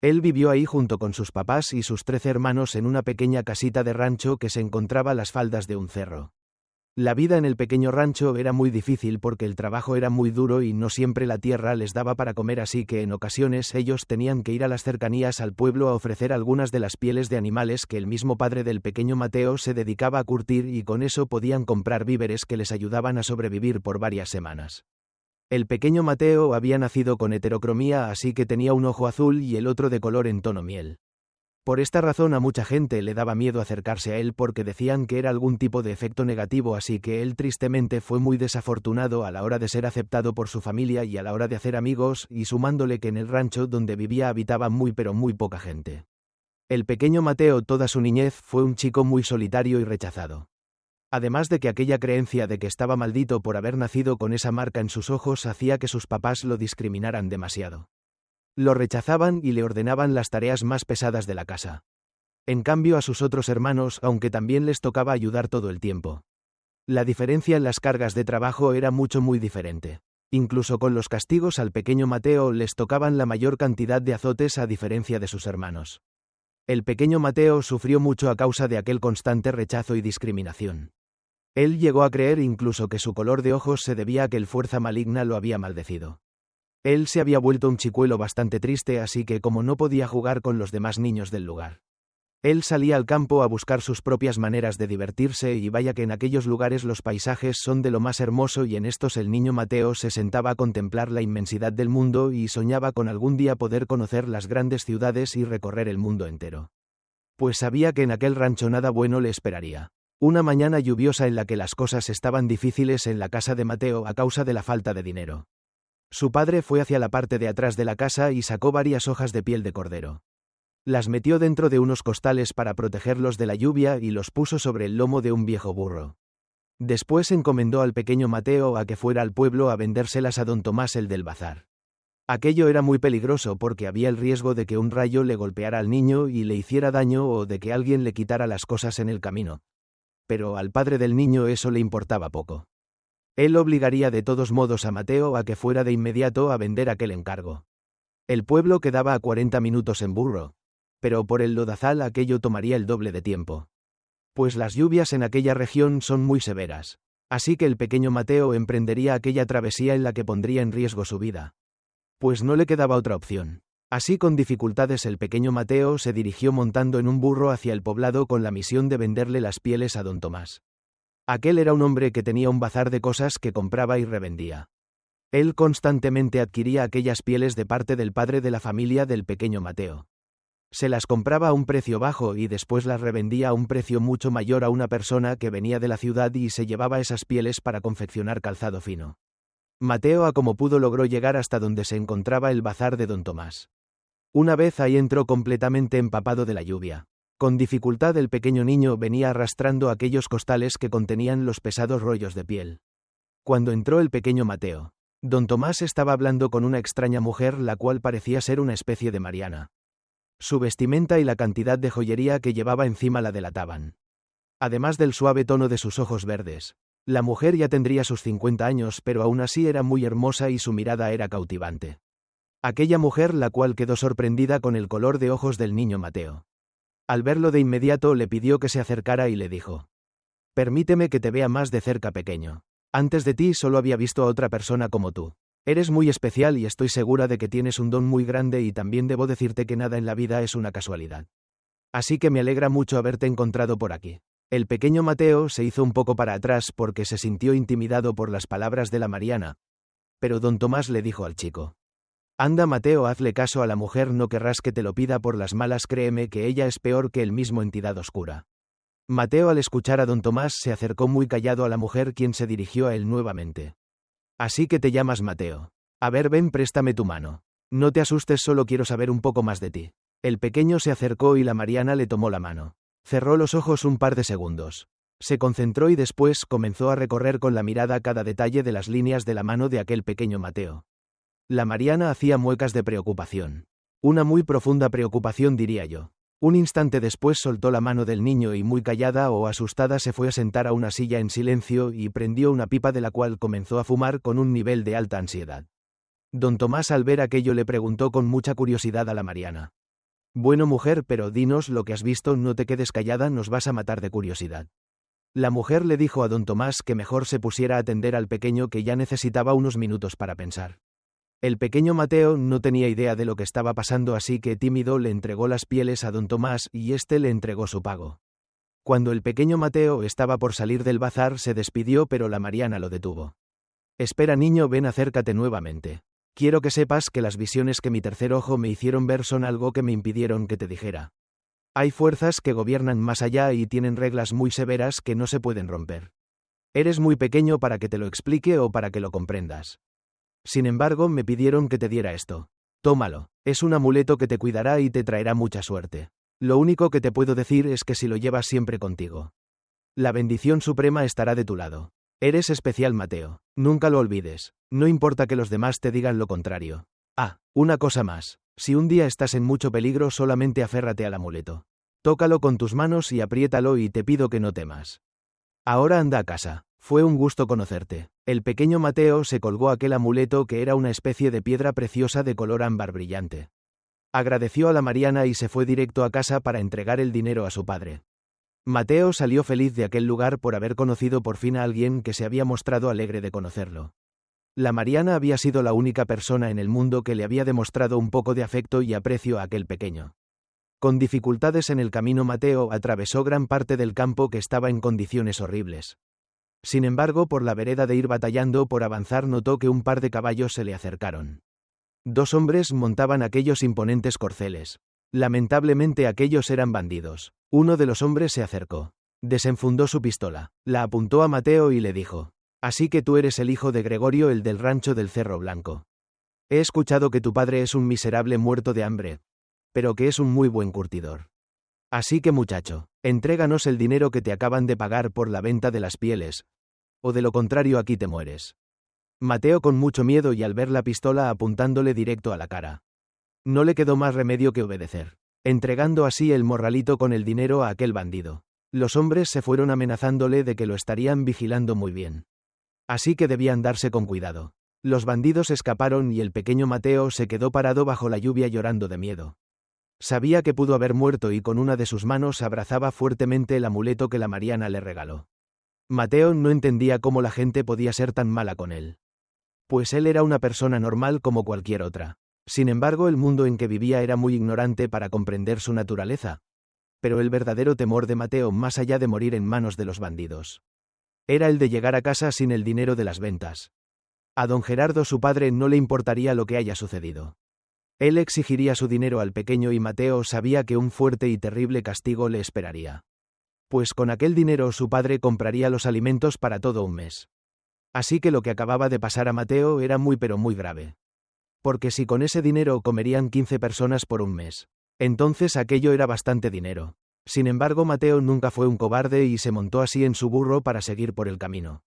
Él vivió ahí junto con sus papás y sus 13 hermanos en una pequeña casita de rancho que se encontraba a las faldas de un cerro. La vida en el pequeño rancho era muy difícil porque el trabajo era muy duro y no siempre la tierra les daba para comer, así que en ocasiones ellos tenían que ir a las cercanías al pueblo a ofrecer algunas de las pieles de animales que el mismo padre del pequeño Mateo se dedicaba a curtir, y con eso podían comprar víveres que les ayudaban a sobrevivir por varias semanas. El pequeño Mateo había nacido con heterocromía, así que tenía un ojo azul y el otro de color en tono miel. Por esta razón a mucha gente le daba miedo acercarse a él porque decían que era algún tipo de efecto negativo, así que él tristemente fue muy desafortunado a la hora de ser aceptado por su familia y a la hora de hacer amigos, y sumándole que en el rancho donde vivía habitaba muy pero muy poca gente. El pequeño Mateo toda su niñez fue un chico muy solitario y rechazado. Además de que aquella creencia de que estaba maldito por haber nacido con esa marca en sus ojos hacía que sus papás lo discriminaran demasiado. Lo rechazaban y le ordenaban las tareas más pesadas de la casa. En cambio a sus otros hermanos, aunque también les tocaba ayudar todo el tiempo. La diferencia en las cargas de trabajo era muy diferente. Incluso con los castigos al pequeño Mateo les tocaban la mayor cantidad de azotes a diferencia de sus hermanos. El pequeño Mateo sufrió mucho a causa de aquel constante rechazo y discriminación. Él llegó a creer incluso que su color de ojos se debía a que el fuerza maligna lo había maldecido. Él se había vuelto un chicuelo bastante triste, así que como no podía jugar con los demás niños del lugar, él salía al campo a buscar sus propias maneras de divertirse, y vaya que en aquellos lugares los paisajes son de lo más hermoso, y en estos el niño Mateo se sentaba a contemplar la inmensidad del mundo y soñaba con algún día poder conocer las grandes ciudades y recorrer el mundo entero. Pues sabía que en aquel rancho nada bueno le esperaría. Una mañana lluviosa en la que las cosas estaban difíciles en la casa de Mateo a causa de la falta de dinero. Su padre fue hacia la parte de atrás de la casa y sacó varias hojas de piel de cordero. Las metió dentro de unos costales para protegerlos de la lluvia y los puso sobre el lomo de un viejo burro. Después encomendó al pequeño Mateo a que fuera al pueblo a vendérselas a don Tomás, el del bazar. Aquello era muy peligroso porque había el riesgo de que un rayo le golpeara al niño y le hiciera daño, o de que alguien le quitara las cosas en el camino. pero al padre del niño eso le importaba poco. Él obligaría de todos modos a Mateo a que fuera de inmediato a vender aquel encargo. El pueblo quedaba a 40 minutos en burro, pero por el lodazal aquello tomaría el doble de tiempo. Pues las lluvias en aquella región son muy severas, así que el pequeño Mateo emprendería aquella travesía en la que pondría en riesgo su vida. Pues no le quedaba otra opción. Así con dificultades el pequeño Mateo se dirigió montando en un burro hacia el poblado con la misión de venderle las pieles a don Tomás. Aquel era un hombre que tenía un bazar de cosas que compraba y revendía. Él constantemente adquiría aquellas pieles de parte del padre de la familia del pequeño Mateo. Se las compraba a un precio bajo y después las revendía a un precio mucho mayor a una persona que venía de la ciudad y se llevaba esas pieles para confeccionar calzado fino. Mateo a como pudo logró llegar hasta donde se encontraba el bazar de don Tomás. Una vez ahí entró completamente empapado de la lluvia. Con dificultad el pequeño niño venía arrastrando aquellos costales que contenían los pesados rollos de piel. Cuando entró el pequeño Mateo, don Tomás estaba hablando con una extraña mujer la cual parecía ser una especie de Mariana. Su vestimenta y la cantidad de joyería que llevaba encima la delataban. Además del suave tono de sus ojos verdes, la mujer ya tendría sus 50 años pero aún así era muy hermosa y su mirada era cautivante. Aquella mujer la cual quedó sorprendida con el color de ojos del niño Mateo. Al verlo de inmediato le pidió que se acercara y le dijo: «Permíteme que te vea más de cerca, pequeño. Antes de ti solo había visto a otra persona como tú. Eres muy especial y estoy segura de que tienes un don muy grande y también debo decirte que nada en la vida es una casualidad. Así que me alegra mucho haberte encontrado por aquí». El pequeño Mateo se hizo un poco para atrás porque se sintió intimidado por las palabras de la Mariana. Pero don Tomás le dijo al chico: «Anda, Mateo, hazle caso a la mujer, no querrás que te lo pida por las malas, créeme que ella es peor que el mismo entidad oscura». Mateo al escuchar a don Tomás se acercó muy callado a la mujer, quien se dirigió a él nuevamente. «Así que te llamas Mateo. A ver, ven, préstame tu mano. No te asustes, solo quiero saber un poco más de ti». El pequeño se acercó y la Mariana le tomó la mano. Cerró los ojos un par de segundos. Se concentró y después comenzó a recorrer con la mirada cada detalle de las líneas de la mano de aquel pequeño Mateo. La Mariana hacía muecas de preocupación. Una muy profunda preocupación, diría yo. Un instante después soltó la mano del niño y muy callada o asustada se fue a sentar a una silla en silencio y prendió una pipa de la cual comenzó a fumar con un nivel de alta ansiedad. Don Tomás al ver aquello le preguntó con mucha curiosidad a la Mariana: «Bueno, mujer, pero dinos lo que has visto, no te quedes callada, nos vas a matar de curiosidad». La mujer le dijo a don Tomás que mejor se pusiera a atender al pequeño, que ya necesitaba unos minutos para pensar. El pequeño Mateo no tenía idea de lo que estaba pasando, así que tímido le entregó las pieles a don Tomás y éste le entregó su pago. Cuando el pequeño Mateo estaba por salir del bazar se despidió, pero la Mariana lo detuvo. «Espera, niño, ven, acércate nuevamente. Quiero que sepas que las visiones que mi tercer ojo me hicieron ver son algo que me impidieron que te dijera. Hay fuerzas que gobiernan más allá y tienen reglas muy severas que no se pueden romper. Eres muy pequeño para que te lo explique o para que lo comprendas. Sin embargo, me pidieron que te diera esto. Tómalo, es un amuleto que te cuidará y te traerá mucha suerte. Lo único que te puedo decir es que si lo llevas siempre contigo, la bendición suprema estará de tu lado. Eres especial, Mateo, nunca lo olvides, no importa que los demás te digan lo contrario. Ah, una cosa más, si un día estás en mucho peligro solamente aférrate al amuleto. Tócalo con tus manos y apriétalo y te pido que no temas. Ahora anda a casa. Fue un gusto conocerte». El pequeño Mateo se colgó aquel amuleto, que era una especie de piedra preciosa de color ámbar brillante. Agradeció a la Mariana y se fue directo a casa para entregar el dinero a su padre. Mateo salió feliz de aquel lugar por haber conocido por fin a alguien que se había mostrado alegre de conocerlo. La Mariana había sido la única persona en el mundo que le había demostrado un poco de afecto y aprecio a aquel pequeño. Con dificultades en el camino, Mateo atravesó gran parte del campo, que estaba en condiciones horribles. Sin embargo, por la vereda de ir batallando por avanzar, notó que un par de caballos se le acercaron. 2 hombres montaban aquellos imponentes corceles. Lamentablemente aquellos eran bandidos. Uno de los hombres se acercó. Desenfundó su pistola, la apuntó a Mateo y le dijo: «Así que tú eres el hijo de Gregorio, el del rancho del Cerro Blanco. He escuchado que tu padre es un miserable muerto de hambre, pero que es un muy buen curtidor. Así que, muchacho, entréganos el dinero que te acaban de pagar por la venta de las pieles, o de lo contrario aquí te mueres». Mateo, con mucho miedo y al ver la pistola apuntándole directo a la cara, no le quedó más remedio que obedecer, entregando así el morralito con el dinero a aquel bandido. Los hombres se fueron amenazándole de que lo estarían vigilando muy bien. Así que debía andarse con cuidado. Los bandidos escaparon y el pequeño Mateo se quedó parado bajo la lluvia llorando de miedo. Sabía que pudo haber muerto y con una de sus manos abrazaba fuertemente el amuleto que la Mariana le regaló. Mateo no entendía cómo la gente podía ser tan mala con él. Pues él era una persona normal como cualquier otra. Sin embargo, el mundo en que vivía era muy ignorante para comprender su naturaleza. Pero el verdadero temor de Mateo, más allá de morir en manos de los bandidos, era el de llegar a casa sin el dinero de las ventas. A don Gerardo, su padre, no le importaría lo que haya sucedido. Él exigiría su dinero al pequeño y Mateo sabía que un fuerte y terrible castigo le esperaría. Pues con aquel dinero su padre compraría los alimentos para todo un mes. Así que lo que acababa de pasar a Mateo era muy pero muy grave. Porque si con ese dinero comerían 15 personas por un mes, entonces aquello era bastante dinero. Sin embargo, Mateo nunca fue un cobarde y se montó así en su burro para seguir por el camino.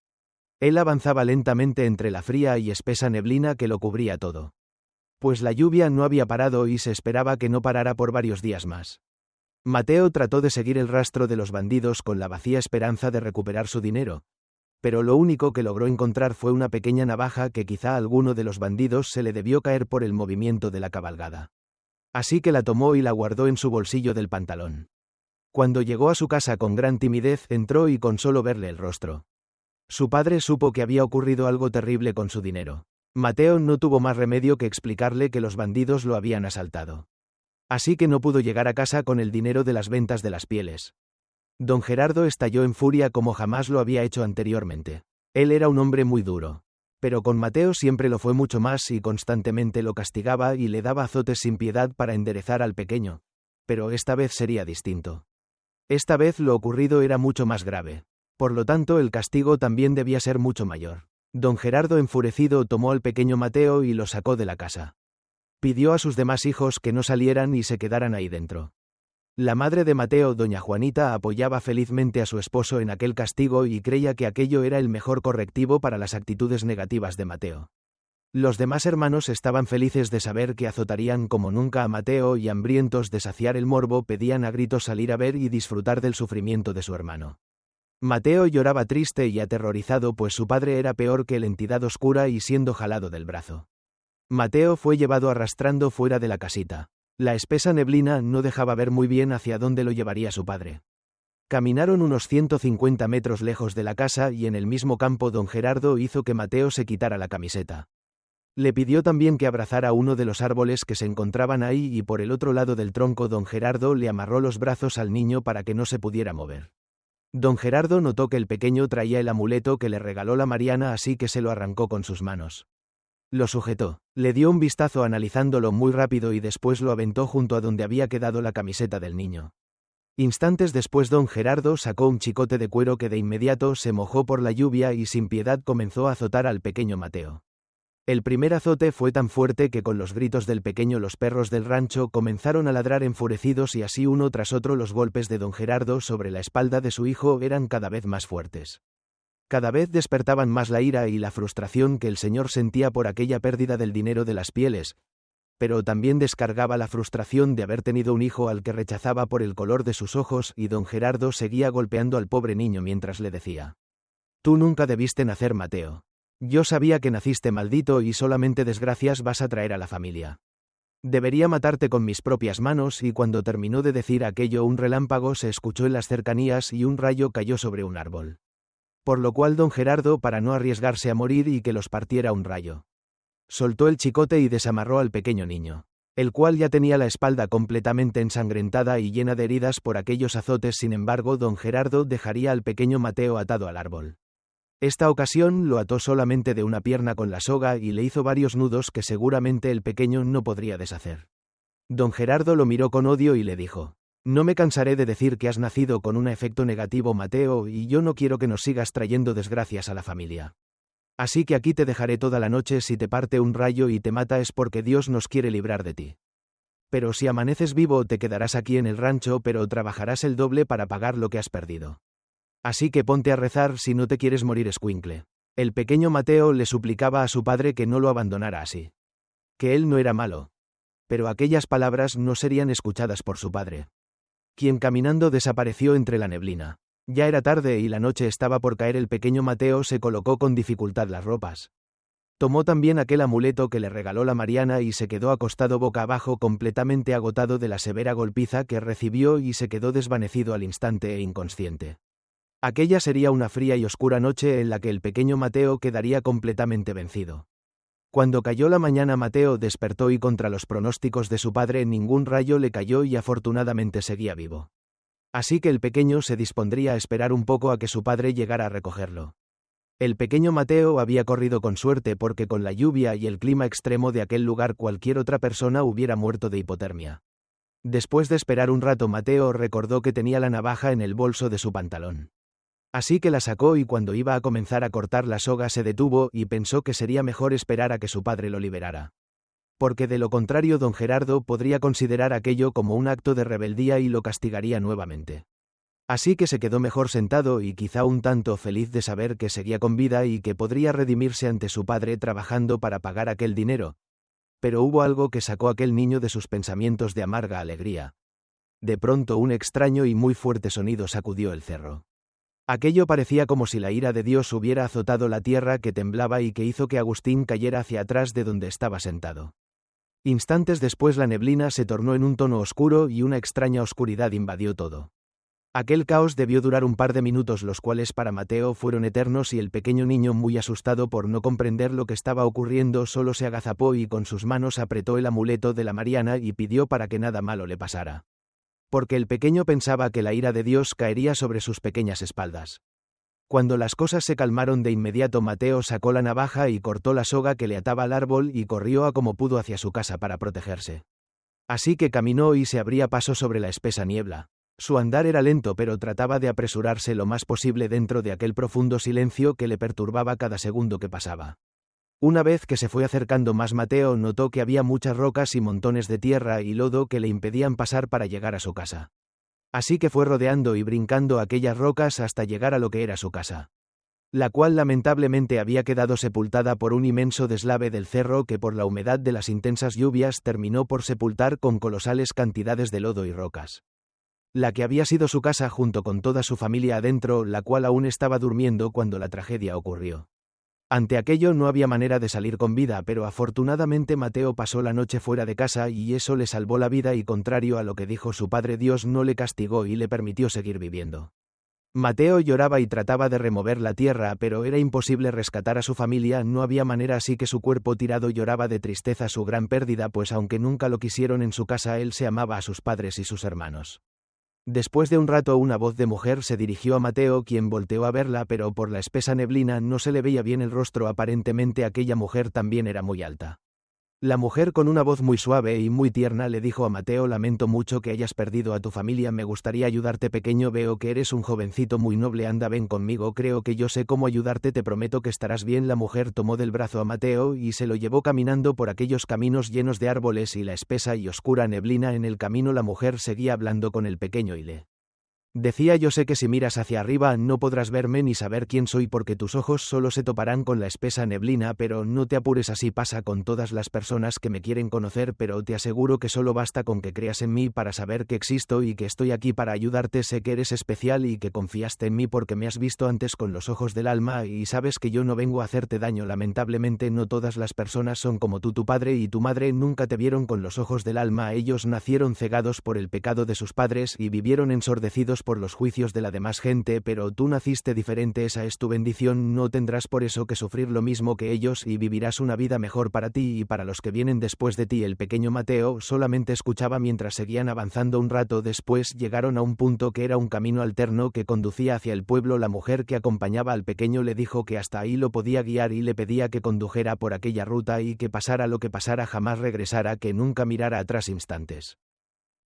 Él avanzaba lentamente entre la fría y espesa neblina que lo cubría todo. Pues la lluvia no había parado y se esperaba que no parara por varios días más. Mateo trató de seguir el rastro de los bandidos con la vacía esperanza de recuperar su dinero, pero lo único que logró encontrar fue una pequeña navaja que quizá a alguno de los bandidos se le debió caer por el movimiento de la cabalgada. Así que la tomó y la guardó en su bolsillo del pantalón. Cuando llegó a su casa con gran timidez, entró y con solo verle el rostro, su padre supo que había ocurrido algo terrible con su dinero. Mateo no tuvo más remedio que explicarle que los bandidos lo habían asaltado. Así que no pudo llegar a casa con el dinero de las ventas de las pieles. Don Gerardo estalló en furia como jamás lo había hecho anteriormente. Él era un hombre muy duro. Pero con Mateo siempre lo fue mucho más y constantemente lo castigaba y le daba azotes sin piedad para enderezar al pequeño. Pero esta vez sería distinto. Esta vez lo ocurrido era mucho más grave. Por lo tanto, el castigo también debía ser mucho mayor. Don Gerardo, enfurecido, tomó al pequeño Mateo y lo sacó de la casa. Pidió a sus demás hijos que no salieran y se quedaran ahí dentro. La madre de Mateo, doña Juanita, apoyaba felizmente a su esposo en aquel castigo y creía que aquello era el mejor correctivo para las actitudes negativas de Mateo. Los demás hermanos estaban felices de saber que azotarían como nunca a Mateo y, hambrientos de saciar el morbo, pedían a gritos salir a ver y disfrutar del sufrimiento de su hermano. Mateo lloraba triste y aterrorizado, pues su padre era peor que la entidad oscura y siendo jalado del brazo. Mateo fue llevado arrastrando fuera de la casita. La espesa neblina no dejaba ver muy bien hacia dónde lo llevaría su padre. Caminaron unos 150 metros lejos de la casa y en el mismo campo don Gerardo hizo que Mateo se quitara la camiseta. Le pidió también que abrazara uno de los árboles que se encontraban ahí y por el otro lado del tronco don Gerardo le amarró los brazos al niño para que no se pudiera mover. Don Gerardo notó que el pequeño traía el amuleto que le regaló la Mariana, así que se lo arrancó con sus manos. Lo sujetó, le dio un vistazo analizándolo muy rápido y después lo aventó junto a donde había quedado la camiseta del niño. Instantes después don Gerardo sacó un chicote de cuero que de inmediato se mojó por la lluvia y sin piedad comenzó a azotar al pequeño Mateo. El primer azote fue tan fuerte que con los gritos del pequeño los perros del rancho comenzaron a ladrar enfurecidos y así uno tras otro los golpes de don Gerardo sobre la espalda de su hijo eran cada vez más fuertes. Cada vez despertaban más la ira y la frustración que el señor sentía por aquella pérdida del dinero de las pieles, pero también descargaba la frustración de haber tenido un hijo al que rechazaba por el color de sus ojos y don Gerardo seguía golpeando al pobre niño mientras le decía: «Tú nunca debiste nacer, Mateo. Yo sabía que naciste maldito y solamente desgracias vas a traer a la familia. Debería matarte con mis propias manos», y cuando terminó de decir aquello un relámpago se escuchó en las cercanías y un rayo cayó sobre un árbol. Por lo cual don Gerardo, para no arriesgarse a morir y que los partiera un rayo, soltó el chicote y desamarró al pequeño niño, el cual ya tenía la espalda completamente ensangrentada y llena de heridas por aquellos azotes. Sin embargo, don Gerardo dejaría al pequeño Mateo atado al árbol. Esta ocasión lo ató solamente de una pierna con la soga y le hizo varios nudos que seguramente el pequeño no podría deshacer. Don Gerardo lo miró con odio y le dijo: «No me cansaré de decir que has nacido con un efecto negativo, Mateo, y yo no quiero que nos sigas trayendo desgracias a la familia. Así que aquí te dejaré toda la noche. Si te parte un rayo y te mata es porque Dios nos quiere librar de ti. Pero si amaneces vivo te quedarás aquí en el rancho, pero trabajarás el doble para pagar lo que has perdido. Así que ponte a rezar si no te quieres morir, escuincle». El pequeño Mateo le suplicaba a su padre que no lo abandonara así. Que él no era malo. Pero aquellas palabras no serían escuchadas por su padre, quien caminando desapareció entre la neblina. Ya era tarde y la noche estaba por caer. El pequeño Mateo se colocó con dificultad las ropas. Tomó también aquel amuleto que le regaló la Mariana y se quedó acostado boca abajo completamente agotado de la severa golpiza que recibió y se quedó desvanecido al instante e inconsciente. Aquella sería una fría y oscura noche en la que el pequeño Mateo quedaría completamente vencido. Cuando cayó la mañana Mateo despertó y contra los pronósticos de su padre ningún rayo le cayó y afortunadamente seguía vivo. Así que el pequeño se dispondría a esperar un poco a que su padre llegara a recogerlo. El pequeño Mateo había corrido con suerte porque con la lluvia y el clima extremo de aquel lugar cualquier otra persona hubiera muerto de hipotermia. Después de esperar un rato Mateo recordó que tenía la navaja en el bolso de su pantalón. Así que la sacó y cuando iba a comenzar a cortar la soga se detuvo y pensó que sería mejor esperar a que su padre lo liberara. Porque de lo contrario don Gerardo podría considerar aquello como un acto de rebeldía y lo castigaría nuevamente. Así que se quedó mejor sentado y quizá un tanto feliz de saber que seguía con vida y que podría redimirse ante su padre trabajando para pagar aquel dinero. Pero hubo algo que sacó a aquel niño de sus pensamientos de amarga alegría. De pronto un extraño y muy fuerte sonido sacudió el cerro. Aquello parecía como si la ira de Dios hubiera azotado la tierra que temblaba y que hizo que Agustín cayera hacia atrás de donde estaba sentado. Instantes después la neblina se tornó en un tono oscuro y una extraña oscuridad invadió todo. Aquel caos debió durar un par de minutos, los cuales para Mateo fueron eternos, y el pequeño niño, muy asustado por no comprender lo que estaba ocurriendo, solo se agazapó y con sus manos apretó el amuleto de la Mariana y pidió para que nada malo le pasara. Porque el pequeño pensaba que la ira de Dios caería sobre sus pequeñas espaldas. Cuando las cosas se calmaron de inmediato Mateo sacó la navaja y cortó la soga que le ataba al árbol y corrió a como pudo hacia su casa para protegerse. Así que caminó y se abría paso sobre la espesa niebla. Su andar era lento pero trataba de apresurarse lo más posible dentro de aquel profundo silencio que le perturbaba cada segundo que pasaba. Una vez que se fue acercando más Mateo notó que había muchas rocas y montones de tierra y lodo que le impedían pasar para llegar a su casa. Así que fue rodeando y brincando aquellas rocas hasta llegar a lo que era su casa, la cual lamentablemente había quedado sepultada por un inmenso deslave del cerro que por la humedad de las intensas lluvias terminó por sepultar con colosales cantidades de lodo y rocas. La que había sido su casa junto con toda su familia adentro, la cual aún estaba durmiendo cuando la tragedia ocurrió. Ante aquello no había manera de salir con vida, pero afortunadamente Mateo pasó la noche fuera de casa y eso le salvó la vida y, contrario a lo que dijo su padre, Dios no le castigó y le permitió seguir viviendo. Mateo lloraba y trataba de remover la tierra, pero era imposible rescatar a su familia, no había manera, así que su cuerpo tirado lloraba de tristeza su gran pérdida, pues aunque nunca lo quisieron en su casa, él se amaba a sus padres y sus hermanos. Después de un rato una voz de mujer se dirigió a Mateo, quien volteó a verla, pero por la espesa neblina no se le veía bien el rostro. Aparentemente aquella mujer también era muy alta. La mujer, con una voz muy suave y muy tierna, le dijo a Mateo: lamento mucho que hayas perdido a tu familia, me gustaría ayudarte, pequeño, veo que eres un jovencito muy noble, anda, ven conmigo, creo que yo sé cómo ayudarte, te prometo que estarás bien. La mujer tomó del brazo a Mateo y se lo llevó caminando por aquellos caminos llenos de árboles y la espesa y oscura neblina. En el camino la mujer seguía hablando con el pequeño y le decía: yo sé que si miras hacia arriba no podrás verme ni saber quién soy porque tus ojos solo se toparán con la espesa neblina, pero no te apures, así pasa con todas las personas que me quieren conocer, pero te aseguro que solo basta con que creas en mí para saber que existo y que estoy aquí para ayudarte. Sé que eres especial y que confiaste en mí porque me has visto antes con los ojos del alma y sabes que yo no vengo a hacerte daño. Lamentablemente no todas las personas son como tú, tu padre y tu madre nunca te vieron con los ojos del alma, ellos nacieron cegados por el pecado de sus padres y vivieron ensordecidos por los juicios de la demás gente, pero tú naciste diferente, esa es tu bendición, no tendrás por eso que sufrir lo mismo que ellos y vivirás una vida mejor para ti y para los que vienen después de ti. El pequeño Mateo solamente escuchaba mientras seguían avanzando. Un rato después llegaron a un punto que era un camino alterno que conducía hacia el pueblo. La mujer que acompañaba al pequeño le dijo que hasta ahí lo podía guiar y le pedía que condujera por aquella ruta y que pasara lo que pasara jamás regresara, que nunca mirara atrás instantes.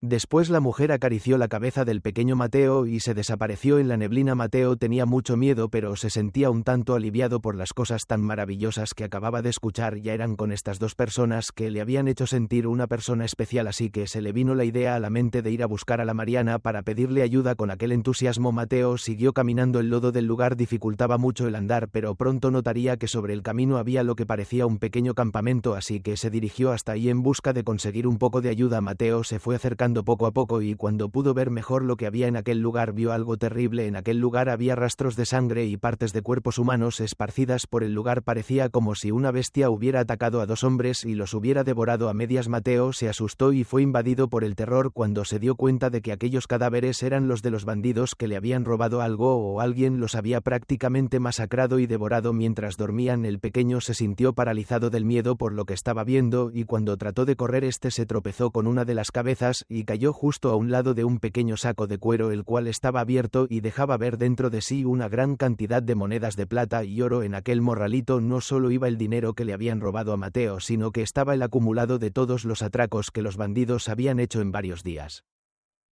Después la mujer acarició la cabeza del pequeño Mateo y se desapareció en la neblina. Mateo tenía mucho miedo, pero se sentía un tanto aliviado por las cosas tan maravillosas que acababa de escuchar. Ya eran con estas dos personas que le habían hecho sentir una persona especial, así que se le vino la idea a la mente de ir a buscar a la Mariana para pedirle ayuda. Con aquel entusiasmo Mateo siguió caminando. El lodo del lugar dificultaba mucho el andar, pero pronto notaría que sobre el camino había lo que parecía un pequeño campamento, así que se dirigió hasta ahí en busca de conseguir un poco de ayuda. Mateo se fue acercando avanzando poco a poco y cuando pudo ver mejor lo que había en aquel lugar vio algo terrible. En aquel lugar había rastros de sangre y partes de cuerpos humanos esparcidas por el lugar. Parecía como si una bestia hubiera atacado a dos hombres y los hubiera devorado a medias. Mateo se asustó y fue invadido por el terror cuando se dio cuenta de que aquellos cadáveres eran los de los bandidos que le habían robado algo o alguien los había prácticamente masacrado y devorado mientras dormían. El pequeño se sintió paralizado del miedo por lo que estaba viendo y cuando trató de correr se tropezó con una de las cabezas y cayó justo a un lado de un pequeño saco de cuero el cual estaba abierto y dejaba ver dentro de sí una gran cantidad de monedas de plata y oro. En aquel morralito no solo iba el dinero que le habían robado a Mateo, sino que estaba el acumulado de todos los atracos que los bandidos habían hecho en varios días.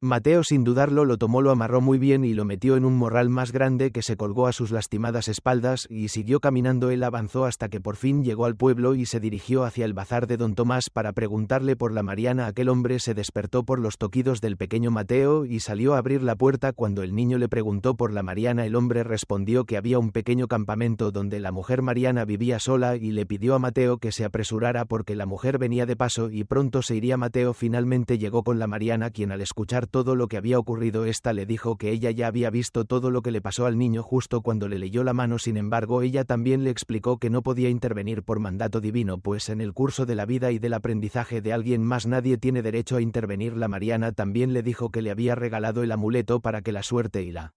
Mateo sin dudarlo lo tomó, lo amarró muy bien y lo metió en un morral más grande que se colgó a sus lastimadas espaldas y siguió caminando. Él avanzó hasta que por fin llegó al pueblo y se dirigió hacia el bazar de don Tomás para preguntarle por la Mariana. Aquel hombre se despertó por los toquidos del pequeño Mateo y salió a abrir la puerta. Cuando el niño le preguntó por la Mariana, el hombre respondió que había un pequeño campamento donde la mujer Mariana vivía sola y le pidió a Mateo que se apresurara porque la mujer venía de paso y pronto se iría. Mateo finalmente llegó con la Mariana, quien al escuchar todo lo que había ocurrido, esta le dijo que ella ya había visto todo lo que le pasó al niño justo cuando le leyó la mano. Sin embargo, ella también le explicó que no podía intervenir por mandato divino, pues en el curso de la vida y del aprendizaje de alguien más nadie tiene derecho a intervenir. La Mariana también le dijo que le había regalado el amuleto para que la suerte y la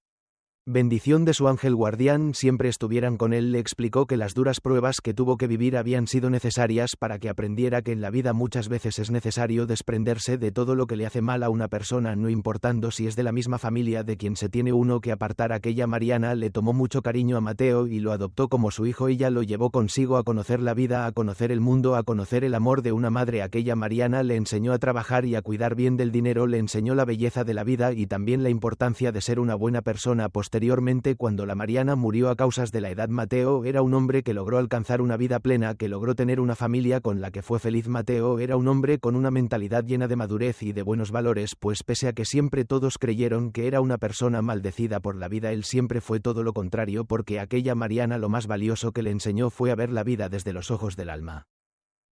bendición de su ángel guardián siempre estuvieran con él. Le explicó que las duras pruebas que tuvo que vivir habían sido necesarias para que aprendiera que en la vida muchas veces es necesario desprenderse de todo lo que le hace mal a una persona, no importando si es de la misma familia de quien se tiene uno que apartar. Aquella Mariana le tomó mucho cariño a Mateo y lo adoptó como su hijo. Ella lo llevó consigo a conocer la vida, a conocer el mundo, a conocer el amor de una madre. Aquella Mariana le enseñó a trabajar y a cuidar bien del dinero, le enseñó la belleza de la vida y también la importancia de ser una buena persona. Posteriormente, cuando la Mariana murió a causas de la edad, Mateo era un hombre que logró alcanzar una vida plena, que logró tener una familia con la que fue feliz. Mateo era un hombre con una mentalidad llena de madurez y de buenos valores, pues pese a que siempre todos creyeron que era una persona maldecida por la vida, él siempre fue todo lo contrario, porque aquella Mariana lo más valioso que le enseñó fue a ver la vida desde los ojos del alma.